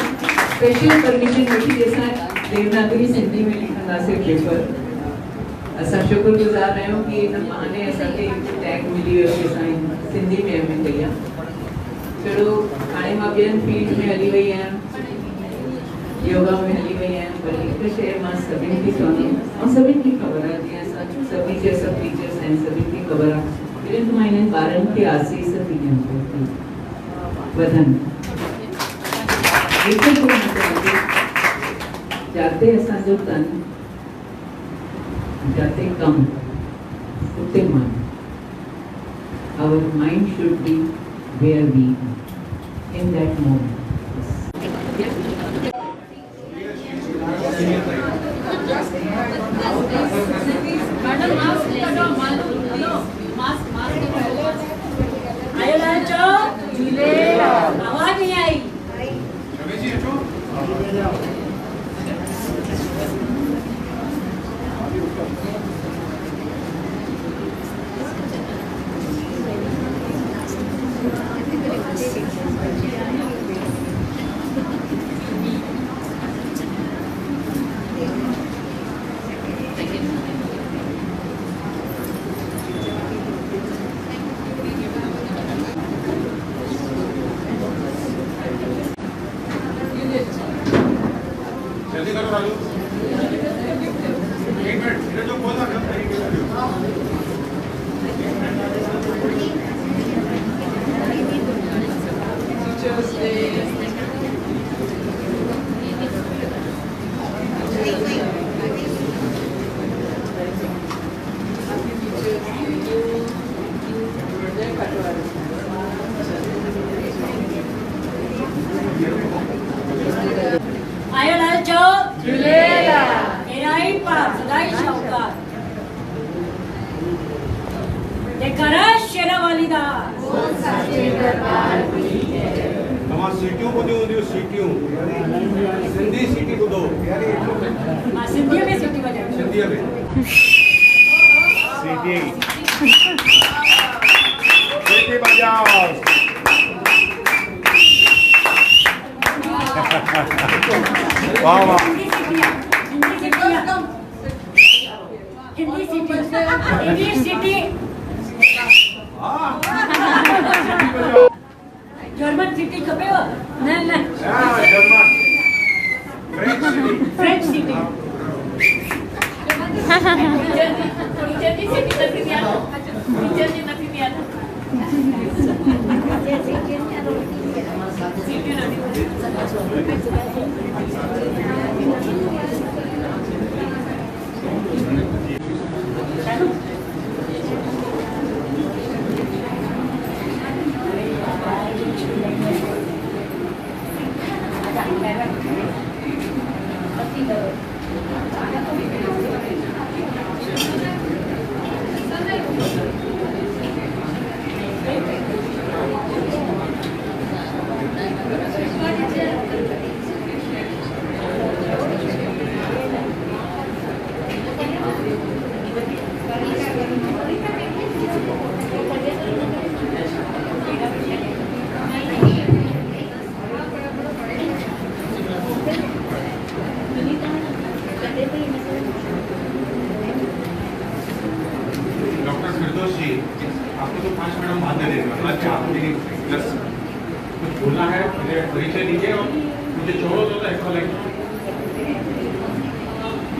स्पेशल परमिशन वठी जंहिंसां देवनागरी सिंधी में लिखंदासीं पेपर। असां शुक्रगुज़ार आहियूं कि इन बहाने असांखे टैग मिली वियो कि असां सिंधी में MA कई आहे। छड़ो हाणे मां ॿियनि फील्ड में हली वई आहियां, योगा में हली वई आहियां, पर हिकु शइ मां सभिनि खे चवंदी ऐं सभिनि खे ख़बर आहे, जीअं असां सभी जे सभु टीचर्स आहिनि, सभिनि खे ख़बर आहे, लेकिन मां हिननि ॿारनि खे आसीस थी ॾियनि वधनि। हिकु जाते असांजो तन, जाते कम, उते मन। Our mind should be where we are in that moment. आवाज नहीं आई। जल्दी करो राजू, एक मिनट, ये जो बोला ना Teachers Day. आयो लाचो झूलेला एराई पाप सदाई शौकात ये करा शेरा वाली दा तमाम मां सीटियूं ॿुधियूं हूंदियूं, सीटियूं सिंधी सीटी ॿुधो, सिंधीअ में सीटी वॼाइणी, सिंधीअ में सीटी सीटी बजाओ। वाह वाह। Hindi city, English city, German city खपेव? न न, जर्मन, फ्रेंच सिटी, डॉक्टर फिरदौस जी, आपको तो 5 मिनट बाद दे देंगे। अच्छा, आपने प्लस कुछ बोलना है, मुझे परिचय दीजिए और मुझे छोड़ो तो एक बार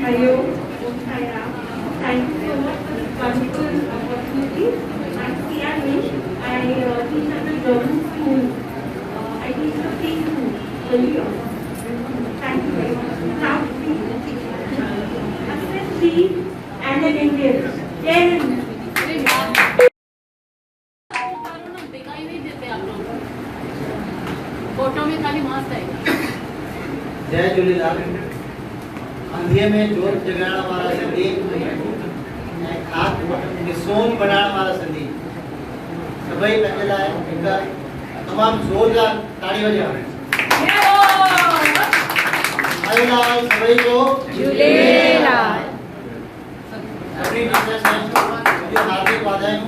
Hello, thank you so much for this wonderful opportunity. I'm Sia Mish. I teach at the German school. I teach the preschool earlier. Thank you very much. Now, Access C and an Indian. Jai Hind. दिखाई नहीं देते आप लोग, फोटो में खाली मास्क है। जय झूलेलाल। अंधे में जोत जगाइण वारा सिंधी ऐं ख़ासि सोन बनाइण वारा सिंधी सभई पंहिंजे लाइ हिकु तमामु ज़ोरदार ताड़ी वॼायो। झूलेलाल सभई को झूलेलाल। अपनी टीचर्स हैं मुंहिंजी हार्दिक वाधायूं।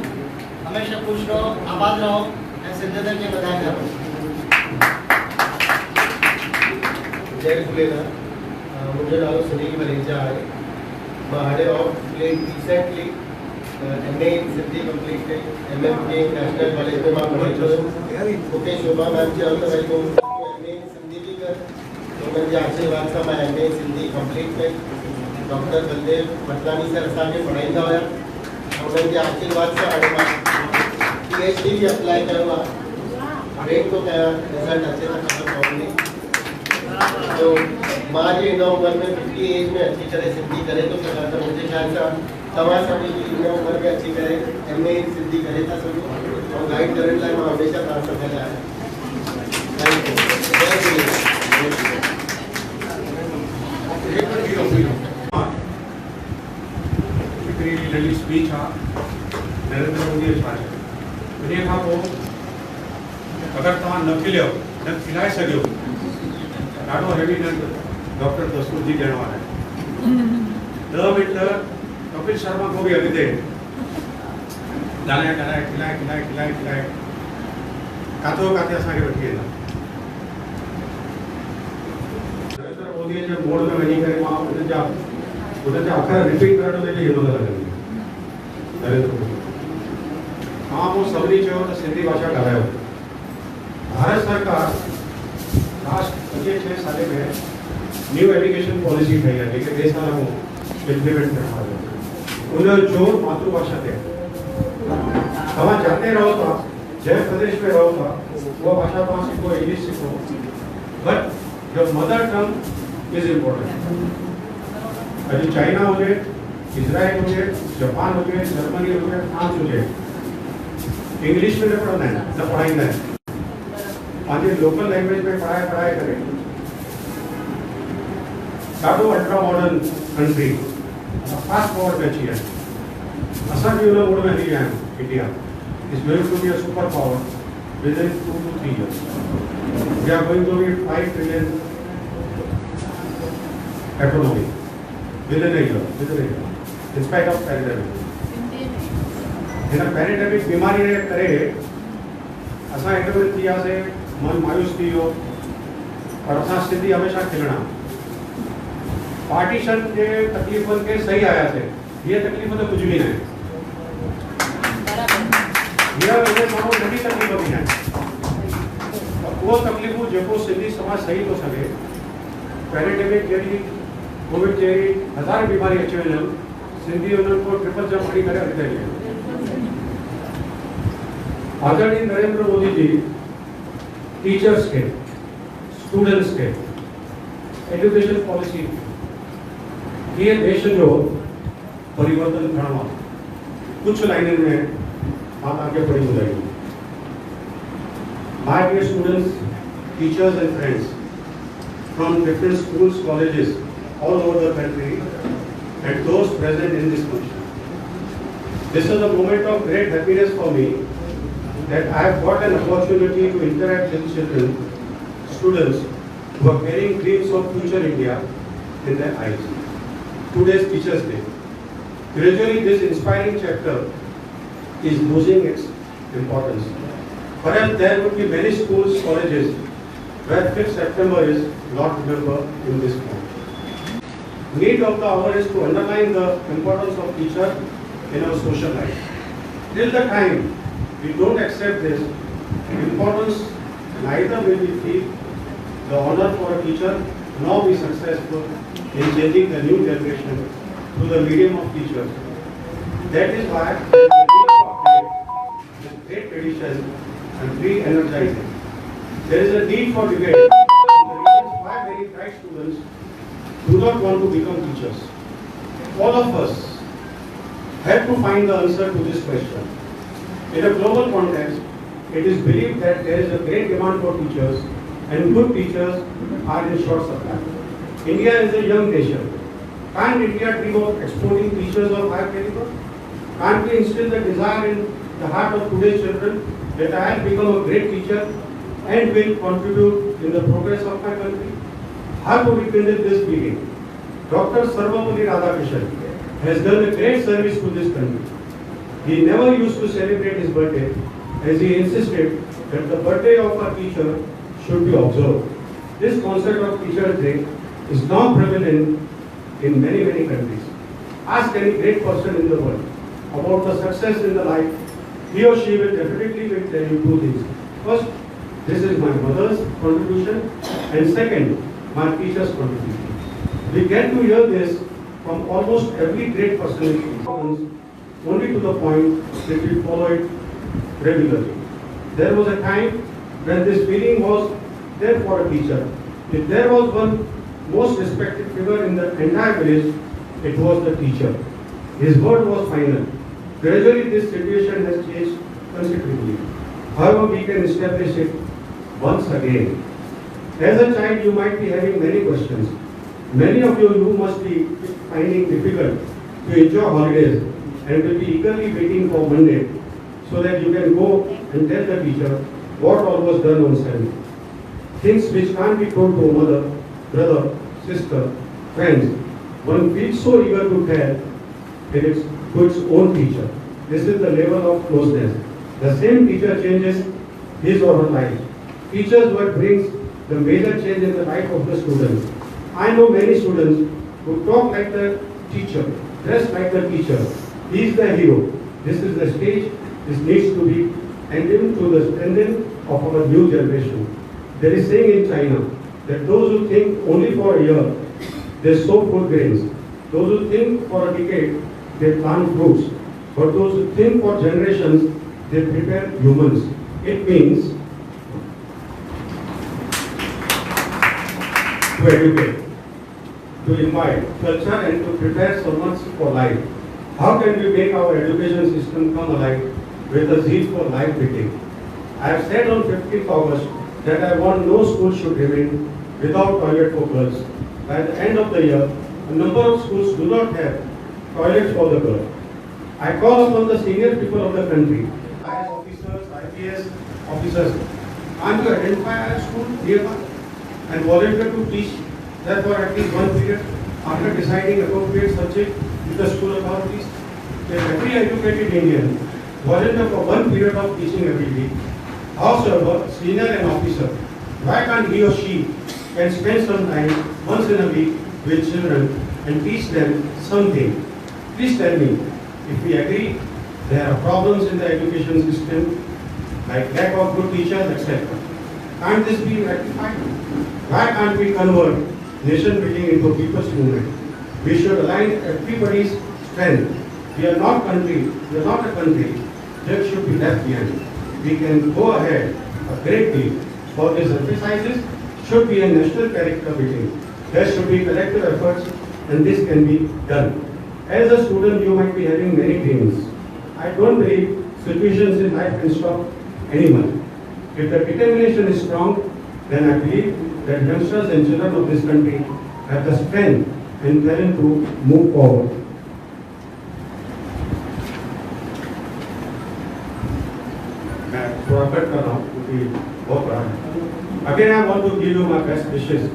हमेशा ख़ुशि रहो, आबाद रहो ऐं सिंधियत खे वधाईंदा रहो। जय झूलेलाल। मुझे नालो सुनील मलेजा है। मां हाणे रिसेंटली MA इन सिंधी कंप्लीट कई। MFA नेशनल कॉलेज में मां पढ़ी चुको। मूंखे शोभा मैम चयो त भई तूं MA इन सिंधी बि कर। तो उन्हनि जे आशीर्वाद सां मां MA इन सिंधी कंप्लीट कई। डॉक्टर बलदेव मटलानी सर असांखे पढ़ाईंदा हुया। उन्हनि जे आशीर्वाद सां हाणे मां PhD बि अप्लाई कयो आहे। वेट थो कयां रिज़ल्ट अचे त ख़बर पवंदी। तो मां जी हिन उम्र में 50 एज में अची करे सिंधी करे थो सघां त मुंहिंजे ख़्याल सां तव्हां सभी बि हिन उम्र में अची करे MA इन सिंधी करे था सघो और गाइड करण लाइ मां हमेशह तव्हां सां गॾु आहियां। Thank you. जय झूलेलाल। हिकिड़ी नंढी स्पीच आहे नरेंद्र मोदीअ छा चयो। उन खां पोइ अगरि तव्हां न खिलियो न खिलाए सघियो ॾाढो हेवी न डॉक्टर दस्तूर जी ॾियण वारा आहिनि। 10 मिंट कपिल शर्मा को बि अॻिते ॻाल्हाए ॻाल्हाए खिलाए खिलाए खिलाए खिलाए किथे किथे असांखे वठी वेंदा। नरेंद्र मोदीअ जे मोड में वञी करे मां उन्हनि जा अखर रिपीट करण में बि हिम्मत लॻंदी। नरेंद्र मोदी मां पोइ सभिनी चयो त सिंधी भाषा ॻाल्हायो। भारत सरकार लास्ट 5-6 साल में न्यू एजुकेशन पॉलिसी ठही आहे जेके 2 साल में इम्प्लीमेंट करणु वारो। उन जो मातृभाषा ते तव्हां जाते रहो था, जंहिं प्रदेश में रहो था, उहा भाषा तव्हां सिखो, इंग्लिश सिखो, but your mother tongue is important. अॼु चाइना हुजे, इज़राइल हुजे, जापान हुजे, जर्मनी हुजे, फ्रांस हुजे, इंग्लिश में न पढ़ंदा आहिनि, न पढ़ाईंदा आहिनि। पंहिंजे लोकल लैंग्वेज में पढ़ाए करे ॾाढो ultra modern country fast forward में अची आहे। असां बि उन मोड में हली विया आहियूं। India is going to be a super power within 2 to 3 years. We are going to be 5 trillion economy within a year, in spite of pandemic. In a pandemic, बीमारी ने करे असा इंटरव्यू किया से मन मायूस थी हो और असा स्थिति हमेशा खिलना पार्टीशन के तकलीफन के सही आया थे ये तकलीफ तो कुछ भी नहीं ये वजह मानो नई तकलीफ भी है और वो तकलीफों जो सिंधी समाज सही तो सके पैंडेमिक जहिड़ी कोविड जहिड़ी हज़ार बीमारी अची वञनि सिंधी उन्हनि को ट्रिपल जंप हणी करे अॻिते हली आदरणीय नरेंद्र मोदी जी टीचर्स के स्टूडेंट्स के एजुकेशन पॉलिसी ये देश जो परिवर्तन करणो कुछ लाइनों में बात आगे बढ़ी ॿुधाई My dear students, teachers and friends from different schools, colleges all over the country and those present in this function. This is a moment of great happiness for me that I have got an opportunity to interact with children, students who are carrying dreams of future India in their eyes. Today's Teachers' Day. Gradually this inspiring chapter is losing its importance. Perhaps there would be many schools, colleges where 5th September is not remembered in this form. Need of the hour is to underline the importance of teacher in our social life. Till the time we don't accept this importance, neither will we feel the honor for a teacher nor be successful in changing the new generation through the medium of teachers. That is why there is a need to update this great tradition and re-energizing. There is a need for debate on the reasons why many bright students do not want to become teachers. All of us have to find the answer to this question. In a global context, it is believed that there is a great demand for teachers and good teachers are in short supply. India is a young nation. Can't India dream of exporting teachers of high caliber? Can't we instill the desire in the heart of today's children that I will become a great teacher and will contribute in the progress of my country? How to rekindle this feeling? Dr. Sarvapalli Radhakrishnan has done a great service to this country. He never used to celebrate his birthday as he insisted that the birthday of a teacher should be observed. This concept of Teachers' Day is now prevalent in many countries. Ask any great person in the world about the success in the life, he or she will definitely tell you two things. First, this is my mother's contribution, and second, my teacher's contribution. We get to hear this from almost every great personality, only to the point that we follow it regularly. There was a time when this feeling was there for a teacher. If there was one most respected figure in the entire village, it was the teacher. His word was final. Gradually this situation has changed considerably. However, we can establish it once again. As a child, you might be having many questions. Many of you must be finding difficult to enjoy holidays and will be eagerly waiting for Monday so that you can go and tell the teacher what all was done on Sunday. Things which can't be told to a mother, brother, sister, friends. One feels so eager to tell to its own teacher. This is the level of closeness. The same teacher changes his or her life. Teachers what brings the major change in the life of the students. I know many students who talk like the teacher, dress like the teacher. He is the hero. This is the stage. This needs to be ending to the strengthening of our new generation. There is saying in China that those who think only for a year, they sow food grains. Those who think for a decade, they plant fruits. But those who think for generations, they prepare humans. It means to educate, to invite, culture and to prepare someone for life. How can we make our education system come alive with a zeal for life beating? I have said on 15th August that I want no school should remain without toilet for girls. By the end of the year, a number of schools do not have toilets for the girls. I call upon the senior people of the country, IAS officers, IPS, officers. Can't you identify a school nearby and volunteer to teach that for at least one period after deciding appropriate subject with the school authorities? Every educated Indian volunteer for one period of teaching ability. However, senior and officer, why can't he or she can spend some time once in a week with children and teach them something? Please tell me, if we agree there are problems in the education system, like lack of good teachers, etc. Can't this be rectified? Why can't we convert nation building into people's movement? We should align everybody's strength. We are not a country that should be left behind. We can go ahead a great deal. For these exercises should be a national character building. There should be collective efforts, and this can be done. As a student, you might be having many dreams. I don't believe situations in life can stop anyone. If the determination is strong, then I believe that youngsters and children of this country have the strength and talent to move forward. Again, I want to give you my best wishes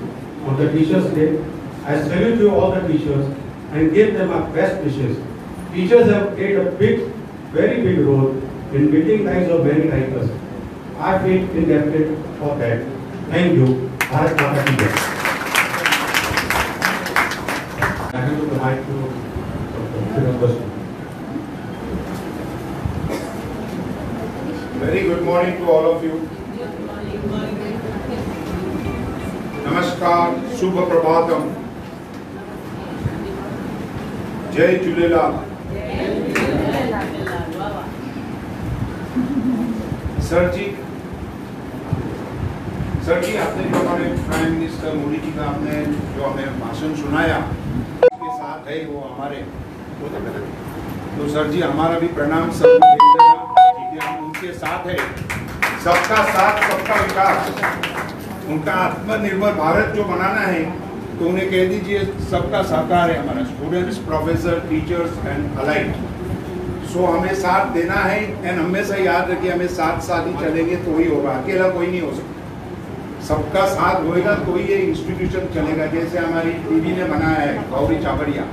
on the Teachers' Day. I salute you all the teachers and give them my best wishes. Teachers have played a very big role in building lives of many like us. I feel indebted for that. Thank you. Bharat Mata Ki Jai. I hand over the mic to Dr. Very good morning to all of you. Namaskar, Shubha Prabhatam. Jai Jhulelal. Sir ji आपने जो हमारे प्राइम मिनिस्टर मोदी जी का आपने जो हमें भाषण सुनाया उसके साथ है वो हमारे तो सर जी हमारा भी प्रणाम सर क्योंकि हम उनके साथ है। सबका साथ सबका विकास, उनका आत्मनिर्भर भारत जो बनाना है तो उन्हें कह दीजिए सबका सहकार है हमारा, students, professor, teachers and alike. So हमें साथ देना है एंड हमेशा याद रखिए हमें साथ ही चलेंगे तो ही होगा, अकेला कोई नहीं हो सकता। सबका साथ होएगा तो ही ये इंस्टीट्यूशन चलेगा। जैसे हमारी दीदी ने बनाया है Gauri Chavadia,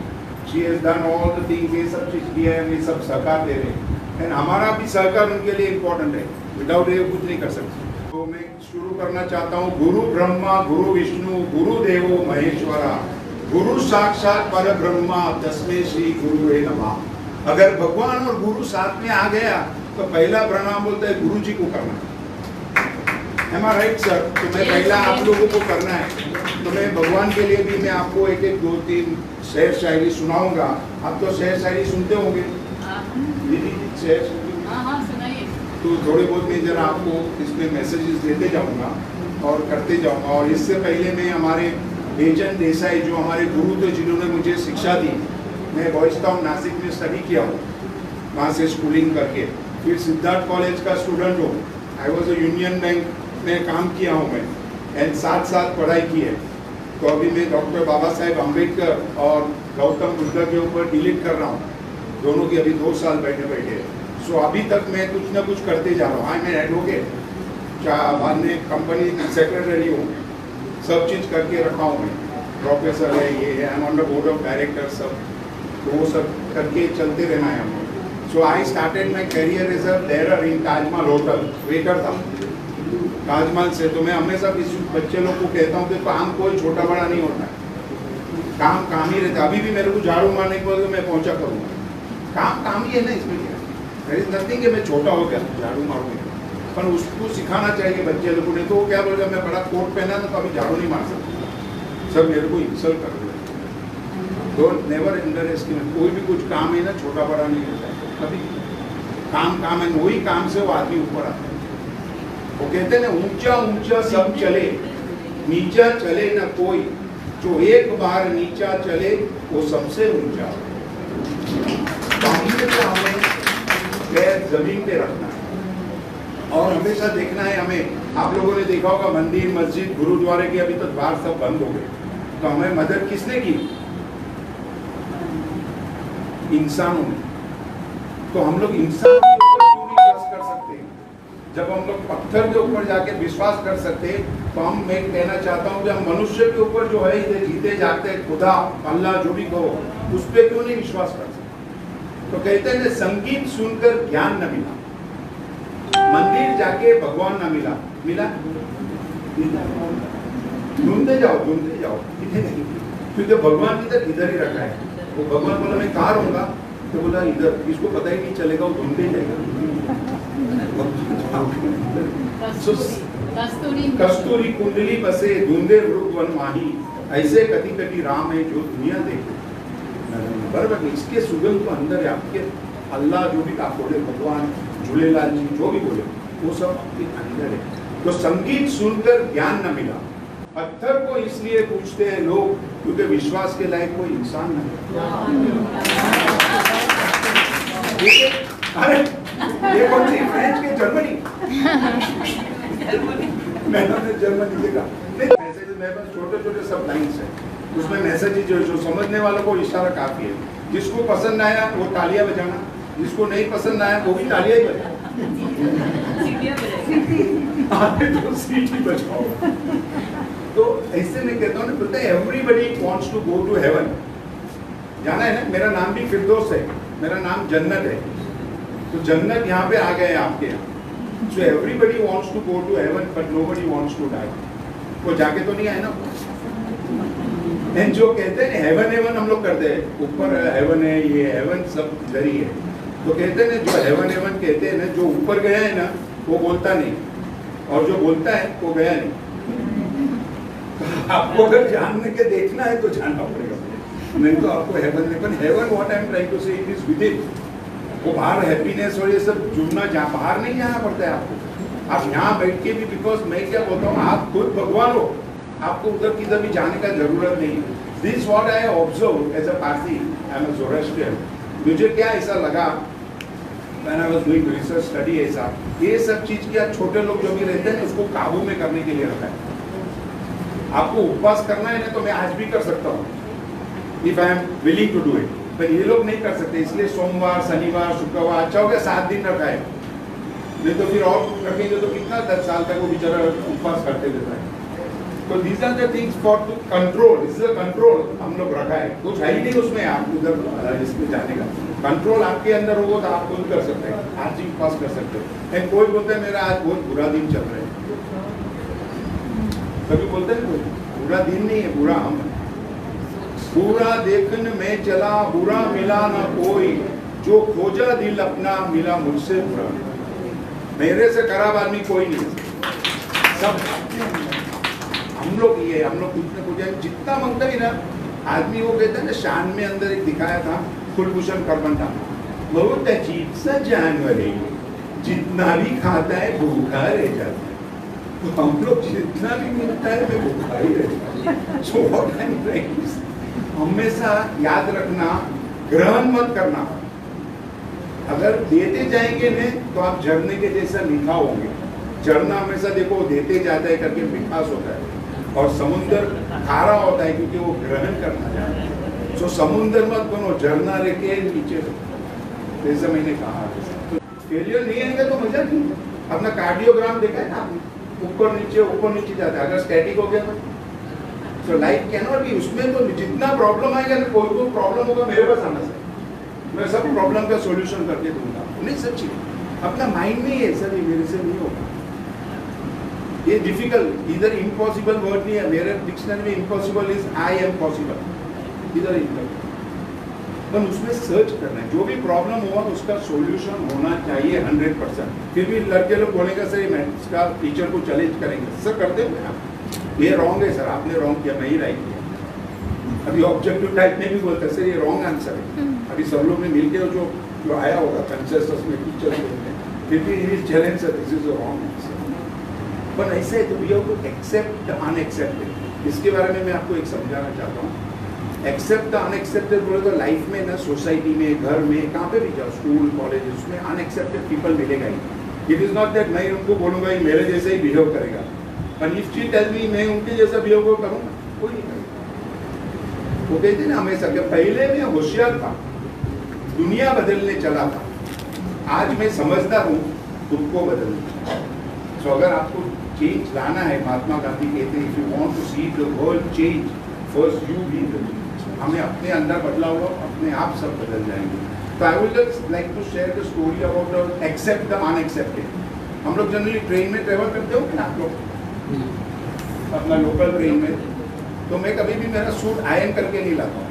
she has done all the things, ये सब चीज़ किया है, हम सब सहकार दे रहे हैं एंड हमारा भी सहकार उनके लिए इम्पोर्टेंट है। विदाउट ये कुछ नहीं कर सकते। तो मैं शुरू करना चाहता हूँ। गुरु ब्रह्मा गुरु विष्णु गुरु देवो महेश्वरा गुरु साक्षात पर ब्रह्मा तस्मै श्री गुरुवे नमः। अगर भगवान और गुरु साथ में आ गया तो पहला प्रणाम बोलता है गुरु जी को करना है। Am I right, sir? तो मैं पहला आप लोगों को करना है। तो मैं भगवान के लिए भी मैं आपको एक दो तीन शेर शायरी सुनाऊंगा। आप तो शेर शायरी सुनते होंगे दीदी, शेर सुनाइए। तो थोड़े बहुत मैं जरा आपको इसमें मैसेजेस देते जाऊंगा और करते जाऊंगा। और इससे पहले मैं हमारे बेचन देसाई जो हमारे गुरु थे जिन्होंने मुझे शिक्षा दी, मैं बॉयज टाउन नासिक में स्टडी किया हूँ, वहाँ से स्कूलिंग करके फिर सिद्धार्थ कॉलेज का स्टूडेंट हूँ। I was a union bank में काम किया हूँ मैं एंड साथ पढ़ाई की है। तो अभी मैं डॉक्टर बाबा साहेब अम्बेडकर और गौतम बुद्ध के ऊपर डिलीट कर रहा हूँ, दोनों की अभी 2 साल बैठे। सो अभी तक मैं कुछ ना कुछ करते जा रहा हूँ। आई मैं एडवोकेट, बाद में कंपनी सेक्रेटरी हूँ, सब चीज़ करके रखा हूँ मैं, प्रोफेसर है, ये है, I am on the board of director, सब तो वो सब करके चलते रहना है हमको। So I started my career as a dearer in Taj Mahal hotel, waiter था ताजमहल से। तो मैं हमेशा किसी बच्चे लोग को कहता हूँ कि काम कोई छोटा बड़ा नहीं होता है, काम ही रहता है। अभी भी मेरे को झाड़ू मारने के बाद मैं पहुँचा करूँगा, काम ही है ना, इसमें क्या है, नथिंग कि मैं छोटा हो गया झाड़ू मारूंगा, पर उसको सिखाना चाहिए बच्चे लोगों ने। तो वो क्या बोलेगा, मैं बड़ा कोट पहना ना तो अभी झाड़ू नहीं मार सकता, सब मेरे को इंसल्ट कर रहे। डोंट नेवर अंडर एस्टिमेट, कोई भी कुछ काम है ना छोटा बड़ा नहीं होता है, कभी काम है, वही काम से वो आदमी ऊपर आता है। वो कहते हैं ना ऊंचा सब चले, नीचा चले ना कोई, जो एक बार नीचा चले वो सबसे ऊंचा। हमें पैर जमीन पे रखना है और हमेशा देखना है हमें। आप लोगों ने देखा होगा मंदिर मस्जिद गुरुद्वारे के अभी तक द्वार सब बंद हो गए, तो हमें मदद किसने की? इंसानों ने। तो हम लोग इंसान के ऊपर क्यों नहीं ट्रस्ट कर सकते? जब हम लोग पत्थर के ऊपर जाके विश्वास कर सकते, तो मैं कहना चाहता हूँ कि हम मनुष्य के ऊपर जो है ये जीते जागते खुदा अल्लाह जो भी कहो उस पर क्यों नहीं विश्वास कर सकते। तो कहते हैं संगीत सुनकर ज्ञान न मिला, मंदिर जाके भगवान न मिला, मिला ढूंढते जाओ क्योंकि भगवान इधर ही रखा है। वो भगवान बोला मैं कहाँ रहूंगा, तो बोला इधर, इसको पता ही नहीं चलेगा, वो ढूंढते जाएगा। कस्तूरी कुंडली बसे ढूंढे रूप वन माही, ऐसे कति कति राम है जो दुनिया देखे। बराबर, इसके सुगंध को अंदर है आपके, अल्लाह जो भी आप बोले, भगवान झूलेलाल जी जो भी बोले, वो सब आपके अंदर है। तो संगीत सुनकर ज्ञान न मिला, पत्थर को इसलिए पूछते हैं लोग क्योंकि विश्वास के लायक कोई इंसान नहीं। अरे ये कौन सी फ्रेंच के जर्मनी मैंने जर्मनी देखा नहीं, मैसेज मेरे पास छोटे छोटे सब लाइन्स है, उसमें मैसेज जो समझने वालों को इशारा काफी है। जिसको पसंद आया वो तालियां बजाना, जिसको नहीं पसंद आया वो भी तालियां ही बजाना, तो सीटी बजाओ। तो ऐसे मैं कहता हूँ ना, पता है everybody wants to go to heaven, जाना है ना। मेरा नाम भी फिरदौस है, मेरा नाम जन्नत है, तो जन्नत यहाँ पे आ गए हैं आपके यहाँ। So everybody wants to go to heaven but nobody wants to die. वो जाके तो नहीं आए ना। एंड जो कहते हैं हेवन हेवन हम लोग करते हैं, ऊपर हेवन है, ये हेवन सब इधर ही है। तो कहते हैं जो हेवन हेवन कहते हैं ना, जो ऊपर गया है ना वो बोलता नहीं, और जो बोलता है वो गया नहीं। आपको अगर जानने के देखना है तो जानना पड़ेगा, नहीं तो आपको हेवन नहीं। पर heaven what I am trying to say it is within. वो बाहर हैप्पीनेस और ये सब जुड़ना, जहाँ बाहर नहीं जाना पड़ता है आपको। आप यहाँ बैठ के भी, बिकॉज मैं क्या बोलता हूँ, आप खुद भगवान हो, आपको उधर किधर भी जाने का जरूरत नहीं है। This what I observe as a Parsi, I am a Zoroastrian. मुझे क्या ऐसा लगा when I was doing research study, ऐसा ये सब चीज क्या छोटे लोग जो भी रहते हैं उसको काबू में करने के लिए रखा है। आपको उपवास करना है ना, तो मैं आज भी कर सकता हूँ if I am willing to do it, पर ये लोग नहीं कर सकते। इसलिए सोमवार, शनिवार, शुक्रवार, अच्छा हो गया 7 दिन रखा है, नहीं तो फिर और रखेंगे तो कितना 10 साल तक वो बेचारा उपवास करते रहता है। तो these are the things for to control, this is a control हम लोग रखा है। कुछ है ही नहीं उसमें आप उधर इसमें जाने का। कंट्रोल आपके अंदर होगा तो आप खुद कर सकते हैं, आज ही पास कर सकते हैं। एंड कोई बोलता है मेरा आज बहुत बुरा दिन चल रहा है, कभी बोलते हैं कोई बुरा दिन नहीं है, बुरा हम है। बुरा देखने में चला, बुरा मिला ना कोई, जो खोजा दिल अपना मिला मुझसे बुरा। मेरे से खराब आदमी कोई नहीं, सब हम लोग ये, हम लोग कुछ न कुछ जितना मांगता भी ना आदमी, वो कहते हैं ना शान में अंदर एक दिखाया था कुलभूषण करबंटा, बहुत अजीब सा जानवर है, जितना भी खाता है भूखा रह जाता है। तो हम लोग जितना भी मिलता है मैं भूखा ही रहता है। हमेशा याद रखना, ग्रहण मत करना। अगर देते जाएंगे न तो आप झरने के जैसा मीठा होंगे। झरना हमेशा देखो देते जाता है करके मिठास होता है, और समुद्र खारा होता है क्योंकि वो ग्रहण करना चाहता है। तो समुद्र मत बनो, झरना रह के नीचे जैसा मैंने कहा। तो फेलियर नहीं आएगा तो मजा नहीं। अपना कार्डियोग्राम देखा है ना, ऊपर नीचे जाता है। अगर स्टैटिक हो गया तो लाइफ कैन नॉट बी, उसमें तो जितना प्रॉब्लम आएगा ना, कोई को प्रॉब्लम होगा मेरे पास आना सर, मैं सब प्रॉब्लम का सॉल्यूशन करके दूंगा। नहीं सच्ची, अपना माइंड में ही है सर, मेरे से नहीं होगा। ये डिफिकल्ट, इधर इम्पॉसिबल वर्ड नहीं है मेरे डिक्शनरी में। Impossible is I am possible, इधर पर उसमें सर्च करना है। जो भी प्रॉब्लम हुआ उसका सॉल्यूशन होना चाहिए 100%। फिर भी लड़के लोग बोलेंगे सर मैं इसका टीचर को चैलेंज करेंगे, सर करते हो आप, ये रॉन्ग है सर, आपने रॉन्ग किया, मैं ही राइट किया। अभी ऑब्जेक्टिव टाइप में भी बोलते हैं सर ये रॉन्ग आंसर है। अभी सब लोग ने मिलकर जो आया होगा कंसेंसस में टीचर बोलते हैं, फिर भी is challenge sir this is wrong answer. पर ऐसे है तो we have to accept unaccepted. इसके बारे में मैं आपको एक समझाना चाहता हूँ। एक्सेप्ट अनएक्सेप्टेड बोले तो लाइफ में ना, सोसाइटी में, घर में, कहाँ पे भी जाओ, स्कूल कॉलेज, उसमें अनएक्सेप्टेड पीपल मिलेगा ही। इट इज नॉट दैट मैं उनको बोलूंगा कि मेरे जैसे ही बिहेव करेगा, पर इफ शी टेल मी मैं उनके जैसा बिहेव करूँगा, कोई नहीं करेगा। वो कहते ना हमेशा कि पहले मैं होशियार था, दुनिया बदलने चला था, आज मैं समझदार हूँ, खुद को बदलने। सो अगर आपको चेंज लाना है, महात्मा गांधी कहते हैं, if you want to see the world change, first you be the change. हमें अपने अंदर बदलाव हो, अपने आप सब बदल जाएंगे। तो I would just like to share the story about accept the unaccepted. हम लोग जनरली ट्रेन में ट्रेवल करते हो ना आप लोग अपना लोकल ट्रेन में, तो मैं कभी भी मेरा सूट आयरन करके नहीं लाता हूँ।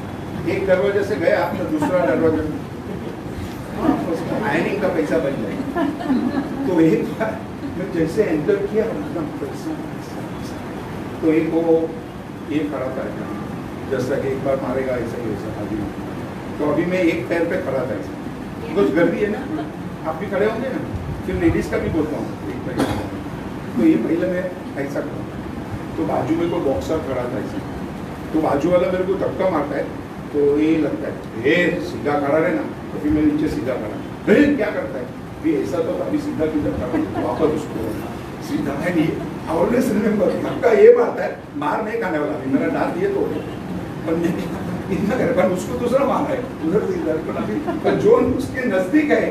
एक दरवाजे से गए आप तो दूसरा दरवाजा, आयरनिंग का पैसा बच जाएगा। तो एक बार मैं जैसे एंटर किया एकदम पैसा, तो एक वो ये खड़ा था जैसा कि एक बार मारेगा ऐसा ही वैसा अभी। तो अभी मैं एक पैर पे खड़ा था ऐसा, कुछ गर्मी है ना, आप भी खड़े होंगे ना, फिर लेडीज का भी बोलता हूँ एक पैर। तो ये पहले मैं ऐसा खड़ा, तो बाजू में कोई बॉक्सर खड़ा था ऐसे, तो बाजू वाला मेरे को धक्का मारता है, तो ये लगता है ये सीधा खड़ा रहे ना, तो फिर मैं नीचे सीधा खड़ा, फिर क्या करता है भी ऐसा, तो अभी सीधा किधर खड़ा वापस उसको सीधा है नहीं। ऑलवेज रिमेंबर, धक्का ये मारता है, मार नहीं खाने वाला, मेरा दांत ये तोड़े पर इतना करे, पर उसको दूसरा मार है उधर से इधर, पर अभी पर जो उसके नजदीक है,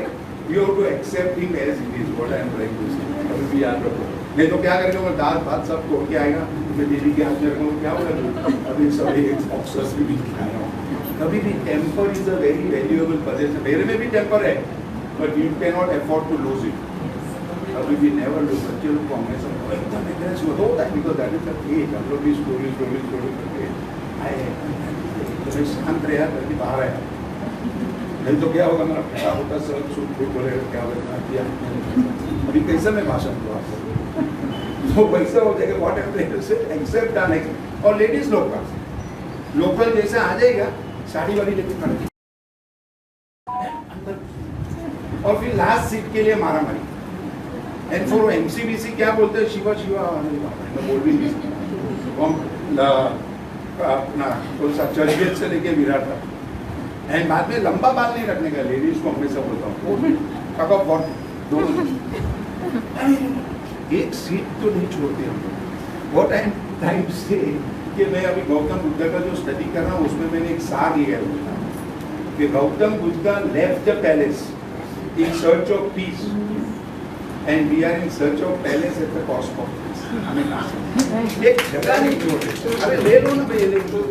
you have to accept him as it is, what I am trying to say. अभी भी याद रखो, नहीं तो क्या करेंगे, वो दांत बात सब तोड़ के आएगा, मैं दीदी के हाथ में रखूँगा, क्या होगा, अभी सभी ऑक्सर्स भी बीच के आया हूँ। कभी भी temper is a very valuable position, मेरे में भी टेम्पर है, but you can not afford to lose it. अभी भी नेवर लूज, बच्चे लोग को हमेशा एकदम एग्रेसिव होता है, because that is the age, हम लोग भी स्लोली करके आए, तो मैं शांत रहा करके बाहर आया, नहीं तो क्या होगा, मेरा पैसा होता सर सूट बोलेगा क्या होगा किया। अभी कैसे मैं भाषण दूँ आपको, तो वैसा हो जाएगा, व्हाट एवर से एक्सेप्ट आने। और लेडीज लोग का लोकल जैसे आ जाएगा, साड़ी वाड़ी लेके खड़े, और फिर लास्ट सीट के लिए मारा मारी। एंड फॉर एमसीबीसी क्या बोलते हैं, शिवा शिवा, मैं बोल भी नहीं सकता, अपना कौन सा चर्चगेट से लेके विराट तक। एंड बाद में लंबा बाल नहीं रखने का, लेडीज को हमेशा बोलता हूँ एक सीट तो नहीं छोड़ते हम लोग। What I am trying to say कि मैं अभी गौतम बुद्ध का जो स्टडी कर रहा हूँ, उसमें मैंने एक सार लिया है कि Gautam Buddha left the palace in search of peace and we are in search of palace at the cost of peace. हमें एक जगह नहीं छोड़ते, अरे ले लो ना भैया, ले लो।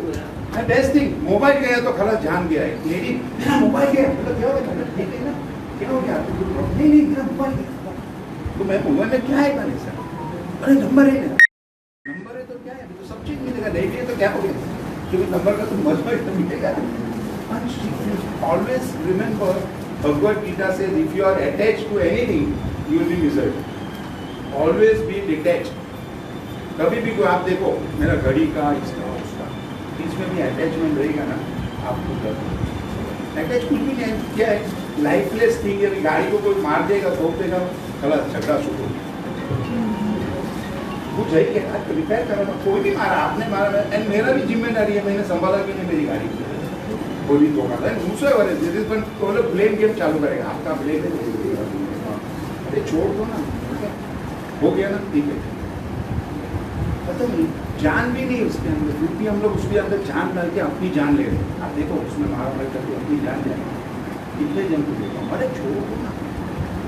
बेस्ट थिंग, मोबाइल गया तो खला जान गया है, लेडी मेरा मोबाइल गया, मतलब क्या हो गया, ठीक है ना, क्या हो गया, नहीं नहीं मेरा मोबाइल गया, तो मैं मोबाइल में क्या है मैंने सर, अरे नंबर है मेरा, नंबर है तो क्या है, तो सब चीज मिलेगा, नहीं है तो क्या हो गया, क्योंकि नंबर का तो मजा तो मिलेगा। ऑलवेज रिमेंबर, भगवद गीता से if you are attached to anything you will be misered. Always be detached. कभी भी कोई आप देखो, मेरा घड़ी का इसका उसका इसमें भी अटैचमेंट रहेगा ना, आपको अटैच कुछ भी नहीं, क्या है, लाइफलेस थिंग है। गाड़ी को कोई मार देगा, ठोक देगा, खला झगड़ा शुरू, वो जाइए रिपेयर करा, कोई भी मारा, आपने मारा, एंड मेरा भी जिम्मेदारी है, मैंने संभाला भी नहीं मेरी गाड़ी को, कोई धोखा था दूसरे वाले तो ब्लेम गेम चालू करेगा, आपका ब्लेम है, अरे छोड़ दो ना, हो गया ना, ठीक है, पता नहीं जान भी नहीं उसके अंदर, फिर भी हम लोग उसके अंदर जान डाल के अपनी जान ले रहे हैं। आप देखो उसमें मारा मारी करके अपनी जान ले रहे हैं, कितने जन को देखो, अरे छोड़ो ना।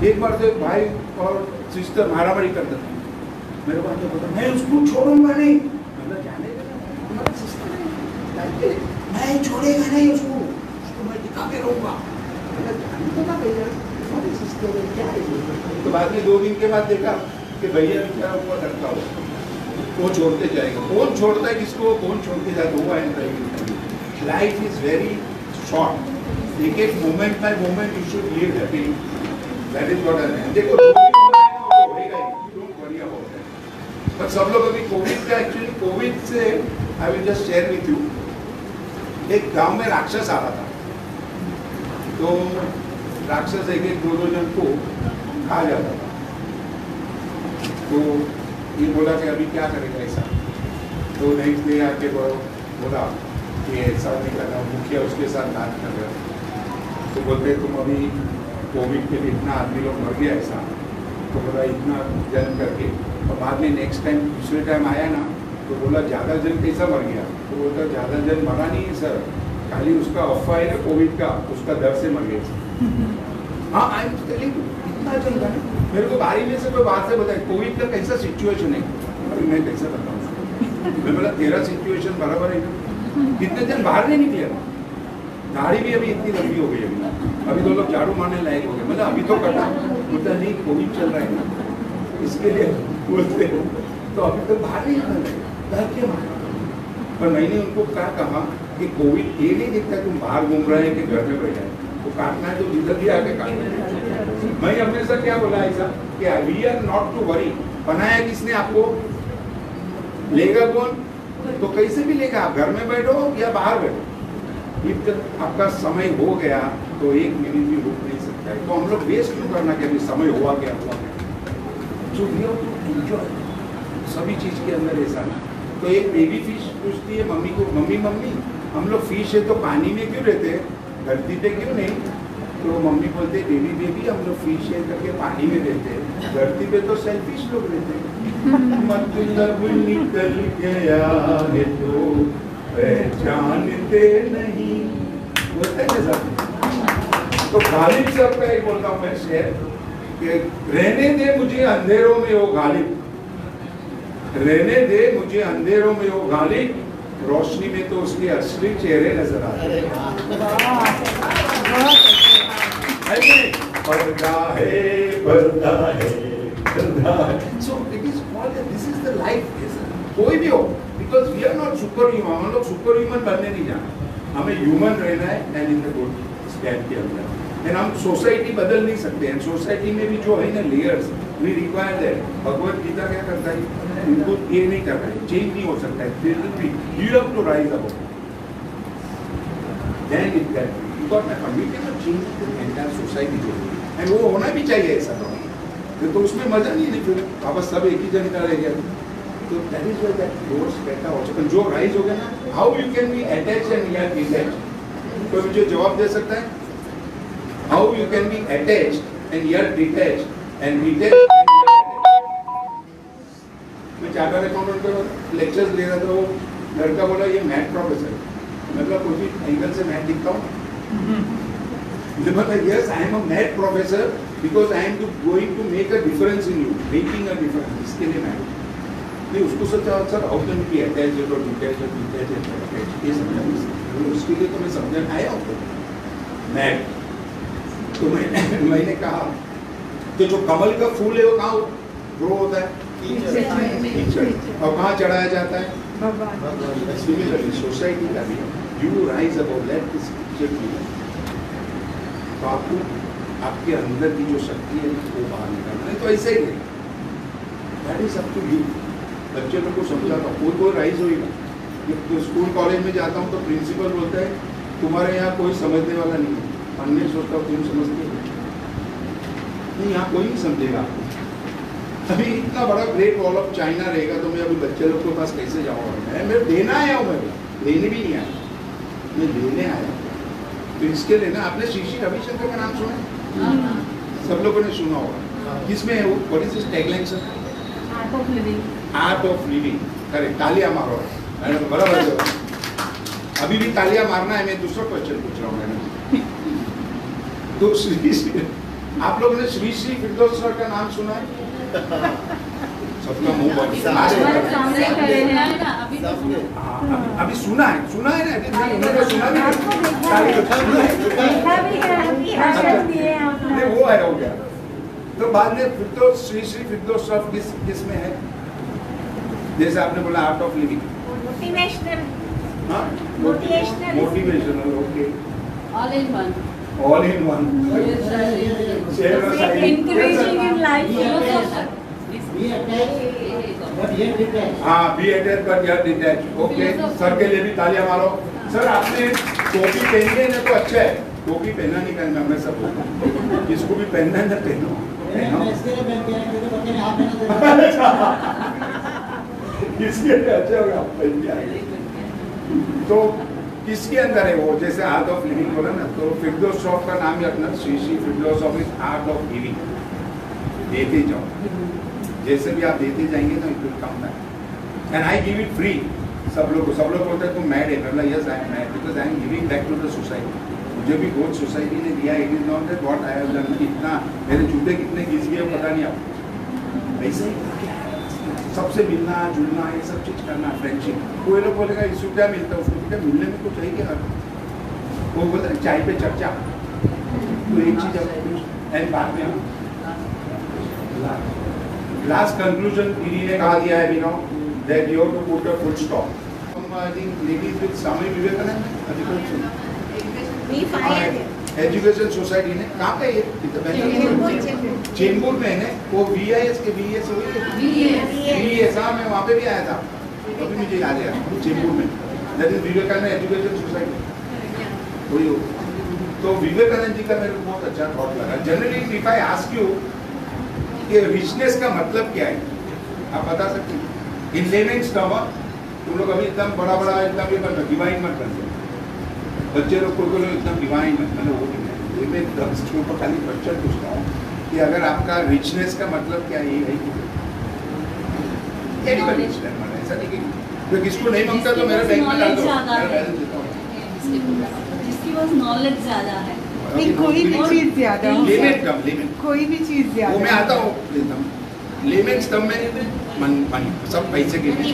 एक बार तो भाई और सिस्टर मारा मारी करते थे, मेरे को तो पता मैं उसको छोड़ूंगा नहीं, मतलब जाने देना, हमारा सिस्टर है, मैं छोड़ेगा नहीं उसको मैं दिखा के रहूंगा, मतलब जाने तो ना भैया हमारी सिस्टर है, क्या है। तो बाद में 2 दिन के बाद देखा कि भैया बेचारा हुआ डरता हुआ, वो छोड़ते जाएगा, कौन छोड़ता है किसको, कौन छोड़ के जाता हुआ है। लाइफ इज वेरी शॉर्ट, एक एक moment bye moment you should live happy, that is what I M. देखो जो भी होगा ना वो होएगा ही, डोंट वरी अबाउट दैट। पर सब लोग अभी कोविड का, एक्चुअली कोविड से I will just share with you, एक गांव में राक्षस आ रहा था, तो राक्षस एक एक 2-2 जन को खा जाता था। तो ये बोला कि अभी क्या करेगा ऐसा, तो नेक्स्ट डे आके बोला कि ऐसा नहीं करना, मुखिया उसके साथ बात कर रहा, तो बोलते तुम अभी कोविड के लिए इतना आदमी लोग मर गया ऐसा, तो बोला इतना जन करके, और बाद में नेक्स्ट टाइम दूसरे टाइम आया ना, तो बोला ज़्यादा जन कैसा मर गया, तो बोलता ज़्यादा जन मरा नहीं है सर, खाली उसका अफवाह है ना कोविड का, उसका डर से मर गया। हाँ आई एम टेलिंग यू, पता चलता है। मेरे को बारी में से कोई बात से बताए कोविड का कैसा सिचुएशन है, अभी मैं कैसे बताऊँ। मैं बोला तेरा सिचुएशन बराबर है, कितने दिन बाहर नहीं निकले, गाड़ी भी अभी इतनी लंबी हो गई है, अभी तो लोग झाड़ू मारने लायक हो गए, मतलब अभी तो कटा बोलता नहीं कोविड चल रहा है ना, इसके लिए बोलते तो अभी तो बाहर नहीं निकल रहे, डर के मारे। पर मैंने उनको क्या कहा कि कोविड ये नहीं दिखता तुम बाहर घूम रहे हैं कि घर में बैठे हैं, तो काटना है तो जिधर भी आके काटना। मैं हमेशा क्या बोला ऐसा कि we are not to worry, बनाया किसने आपको, लेगा कौन, तो कैसे भी लेगा, आप घर में बैठो या बाहर बैठो, जब आपका समय हो गया तो एक मिनट भी रुक नहीं सकता है। तो हम लोग वेस्ट क्यों करना कि अभी समय हुआ क्या हुआ जो भी हो तो एंजॉय, सभी चीज के अंदर ऐसा ना। तो एक बेबी फिश पूछती है मम्मी को, मम्मी मम्मी हम लोग फिश है तो पानी में क्यों रहते हैं, धरती पे क्यों नहीं, तो मम्मी बोलते बेबी बेबी हम लोग फिश है करके पानी में रहते हैं, धरती पे तो सेल्फिश लोग रहते हैं। मतलब निकल गया है तो पहचानते नहीं, बोलते हैं सर। तो गालिब साहब का एक बोलता हूँ मैं शेर कि रहने दे मुझे अंधेरों में वो गालिब, रहने दे मुझे अंधेरों में वो गालिब, रोशनी में तो उसके असली चेहरे नजर आते हैं। पर्दा है पर्दा है पर्दा है। So it is all that, this is the life, कोई भी हो, because we are not superhuman, हम लोग सुपरह्यूमन बनने नहीं जाना, हमें ह्यूमन रहना है and in the good stand के अंदर। एंड हम सोसाइटी बदल नहीं सकते हैं, सोसाइटी में भी जो है ना layers we require that. Bhagavad Gita क्या करता है, उनको ये नहीं करता है, चेंज नहीं हो सकता है, you have to rise above then it can be, because we can not change the entire society जो है, एंड वो होना भी चाहिए ऐसा तो उसमें मजा नहीं है, फिर वापस सब एक ही जन का रह गया। तो that is why that roads बेटा हो सकता, जो राइज हो गया ना, how you can be attached and you are detached, कोई मुझे जवाब दे सकता है, how you can be attached and you are detached and detached and you are attached. मैं चार्टर्ड अकाउंटेंट का लेक्चर्स ले रहा था, वो लड़का बोला ये मैथ प्रोफेसर है, मतलब कोई भी एंगल से मैथ दिखता हूँ, मतलब yes I am a math professor because I am going to make a difference in you, making a difference, इसके लिए मैथ नहीं। उसको सोचा sir how can be attached और डिटैच्ड, ये समझा उसके लिए तो मैं समझने आया हूँ मैथ। तो मैंने कहा कि जो कमल का फूल है वो कहाँ ग्रो होता है, कीचड़, और कहाँ चढ़ाया जाता है, सिमिलरली सोसाइटी का भी you rise above let this कीचड़ बी, तो आपको आपके अंदर की जो शक्ति है वो बाहर निकालना है, तो ऐसे ही नहीं, that is up to you. बच्चे लोग को समझाता हूँ, कोई राइज होगा, जब स्कूल कॉलेज में जाता हूँ तो प्रिंसिपल बोलता है तुम्हारे यहाँ कोई समझने वाला नहीं है, अन्य सोचता हूँ तुम समझते हो नहीं, यहाँ कोई नहीं समझेगा आपको। अभी इतना बड़ा ग्रेट वॉल ऑफ चाइना रहेगा तो मैं अभी बच्चे लोग के पास कैसे जाऊँगा, मैं देना आया हूँ, मैं लेने भी नहीं आया, मैं लेने आया हूँ। तो इसके लिए ना आपने श्री श्री रविशंकर का नाम सुना है, सब लोगों ने सुना होगा, किसमें है वो, what is his tagline sir, art of living, art of living, correct, तालियां मारो बराबर है। अभी भी तालियां मारना है, मैं दूसरा क्वेश्चन पूछ रहा हूँ मैंने। तो श्री श्री, आप लोगों ने श्री श्री फिरदौस सर का नाम सुना है, सबका मुंह बंद, अभी सुना है ना, उन्होंने सुना नहीं, वो है हो गया। तो बाद में फिरदौस, श्री श्री फिरदौस सर किस में है, जैसे आपने बोला आर्ट ऑफ लिविंग, मोटिवेशनल, हाँ motivational, okay, all in one, all in one, encouraging in life, हाँ be attached but yet detached, okay. Sir के लिए भी तालियां मारो। सर आपने टोपी पहनी है ना तो अच्छा है, टोपी पहना नहीं पहनना, मैं सब बोलता हूँ, जिसको भी पहनना है ना पहनो, इसके लिए अच्छा होगा आप पहन के आएंगे। तो किसके अंदर है वो, जैसे आर्ट ऑफ लिविंग बोला ना, तो फिरदौस श्रॉफ का नाम ही अपना Shri Shri Firdaus of is Art of Living, देते जाओ, जैसे भी आप देते जाएंगे तो it will come back and I give it free. सब लोग बोलते हैं तुम मैड है, मतलब yes I am mad because I am giving back to the society, मुझे भी बहुत सोसाइटी ने दिया, it is not that what I have done, इतना मेरे जूते कितने घिस गए पता नहीं आपको। ऐसे ही सबसे मिलना जुलना ये सब चीज करना, फ्रेंडशिप। कोई लोग बोलेगा इसको क्या मिलता है, उसको क्या मिलने में कुछ है क्या, वो बोलते हैं चाय पे चर्चा, तो एक चीज एंड बाद में लास्ट कंक्लूजन दीदी ने कहा दिया है, no that you have to put a full stop. I think ladies with Swami Vivekananda education society ने कहाँ पे चेंबूर में है वो VIS के VS VS, हाँ मैं वहाँ पे भी आया था, अभी मुझे याद है चेंबूर में, that is Vivekananda education society वही हो। तो विवेकानंद जी का मेरे को बहुत अच्छा थॉट लगा। Generally if I ask you कि रिचनेस का मतलब क्या है, आप बता सकते हैं इन लेमेन्स टर्म? तुम लोग अभी एकदम बड़ा बड़ा एकदम ये बन डिवाइन मत बन जाओ, बच्चे लोग को एकदम डिवाइन मत बनो, वो नहीं। मैं 10 के ऊपर खाली क्वेश्चन पूछता हूँ कि अगर आपका रिचनेस का मतलब क्या है ऐसा नहीं कि तो किसको नहीं मांगता तो मेरा बैंक में डाल दो, मेरा बैलेंस देता हूँ। जिसकी पास नॉलेज ज्यादा है, नहीं कोई भी चीज ज्यादा लिमिट कम, लिमिट कोई भी चीज ज्यादा वो मैं आता हूँ एकदम लिमिट्स कम में मन सब पैसे के पीछे।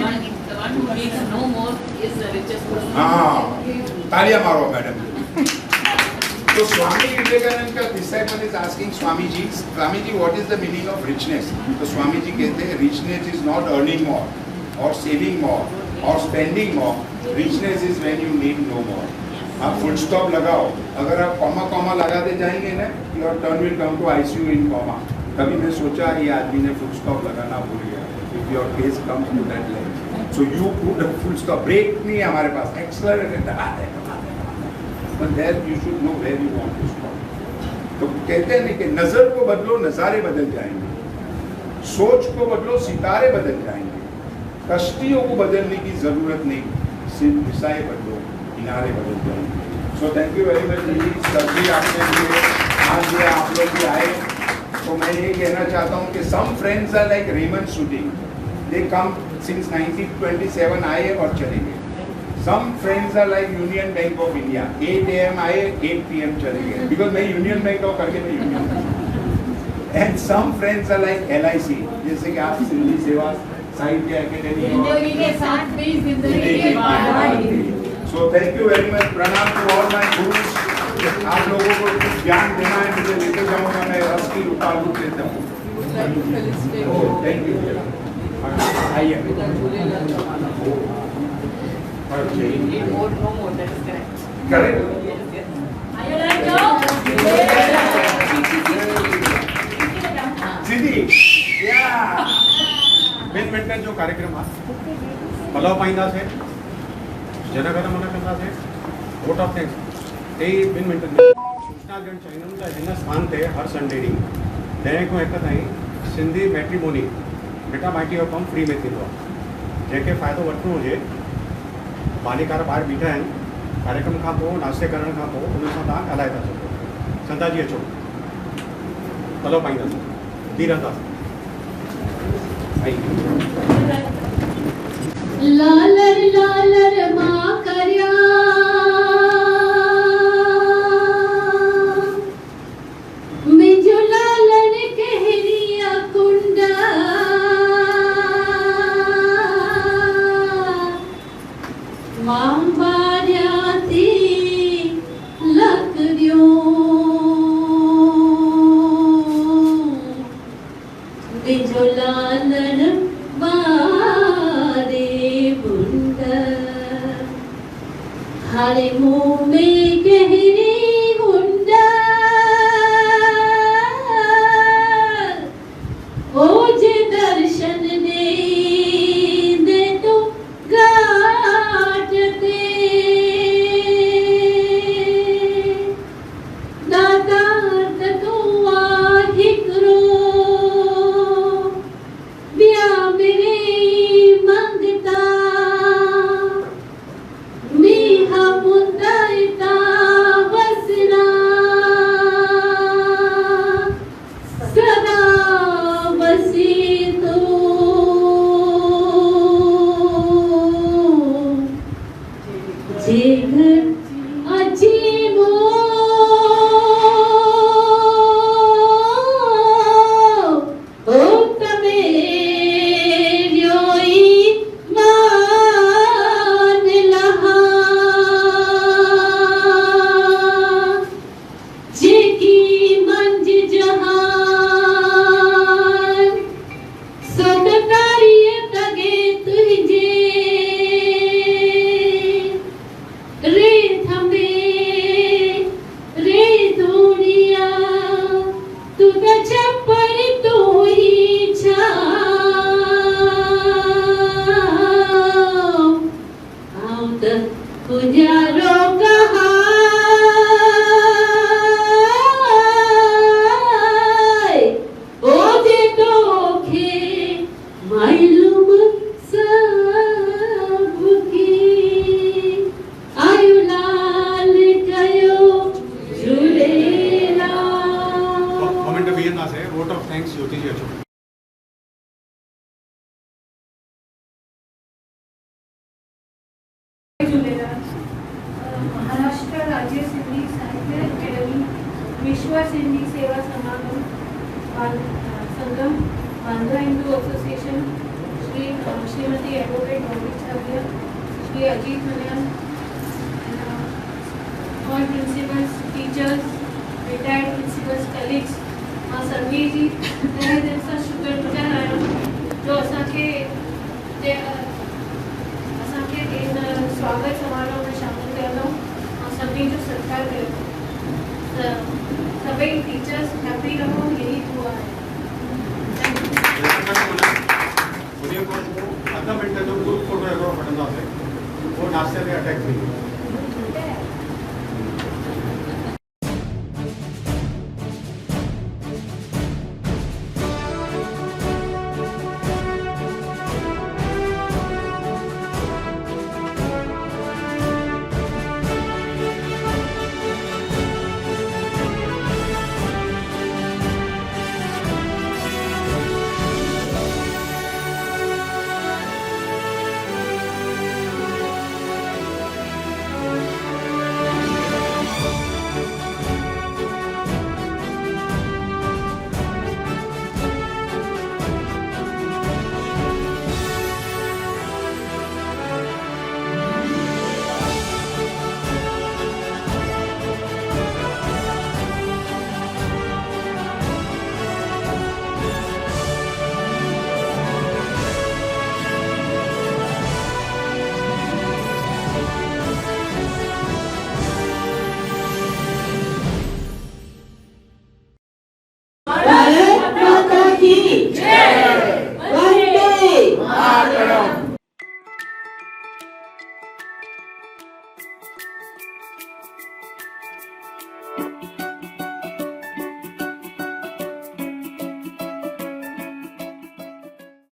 हाँ तालियां मारो मैडम। तो स्वामी विवेकानंद का disciple is asking Swami ji what is the meaning of richness? तो स्वामी जी कहते हैं richness is not earning more और सेविंग मोर और spending more, richness is when you need no more. आप फुल स्टॉप लगाओ, अगर आप कॉमा कॉमा लगाते जाएंगे ना, your turn will come to ICU in comma. कभी मैं सोचा ये आदमी ने फुल स्टॉप लगाना भूल गया, if your case comes to that level, so you put a full stop. Break नहीं है हमारे पास, एक्सेलरेटर दबाते हैं, but there you should know where you want to stop। तो कहते हैं कि नजर को बदलो नजारे बदल जाएंगे, सोच को बदलो सितारे बदल जाएंगे, कश्तियों को बदलने की जरूरत नहीं, सिर्फ दिशाएं बदलो किनारे बदल जाएंगे। So thank you very much ji, सभी आपके लिए आज ये आप लोग भी आए। तो मैं ये कहना चाहता हूँ कि some friends are like Raymond shooting, they come since 1927 आए और चले गए। Some friends are like Union Bank of India, 8 AM आए 8 PM चले गए, because मैं Union Bank of करके मैं Union Bank। And some friends are like LIC, जैसे कि आप सिंधी सेवा साहित्य अकेडमी जिंदगी के साथ भी जिंदगी के बाद। So thank you very much, प्रणाम to all my gurus। आप लोगों को कुछ ज्ञान देना है, मुझे लेके जाऊँगा, मैं रस की उतारू देता हूँ। Thank you। आइए। બેડમિન્ટન जो कार्यक्रम आ ભલાવ પાઈંદા છે જનગણ મન કંदा છે वोट ऑफ थैंक्स ते બેડમિન્ટન सूचना जन चैनल जा हिन स्थान ते हर संडे डी ॾहें खां 1 ताईं सिंधी मैट्रिमोनी बेटा माइटी जो कमु फ्री में थींदो आहे। जंहिंखे फ़ाइदो वठिणो हुजे, मालिकार ॿाहिरि बीठा आहिनि, कार्यक्रम खां पोइ नाश्ते करण खां पोइ उन सां तव्हां ॻाल्हाए था सघो। संता जी अचो, भलो पाईंदासीं, थी रहंदासीं। लालर लालर मां करया मिजो लालन कहरिया कुंडा मां बारिया थी लकड़ियों मिजो लालन हरे मुँह में गहरी गुंडा ओ जे दर्शन दे तो गाटते दाता तू आहिकरो ॾींदासीं वोट ऑफ थैंक्स ज्योति जी अचो। महाराष्ट्र राज्य सिंधी साहित्य अकेडमी विश्व Sindhi Seva Samagam Sangam Bandra Hindu association Shrimati advocate Gauri Chhabria, Shri Ajit Malian, all principals, teachers, retired principals, colleagues, मां सभी जी तहे दिल सां शुक्रगुज़ार आहियां जो असांखे इन स्वागत समारोह में शामिल कयो ऐं सभिनी जो सत्कार कयो। सभई टीचर्स हैप्पी रहो, यही दुआ आहे।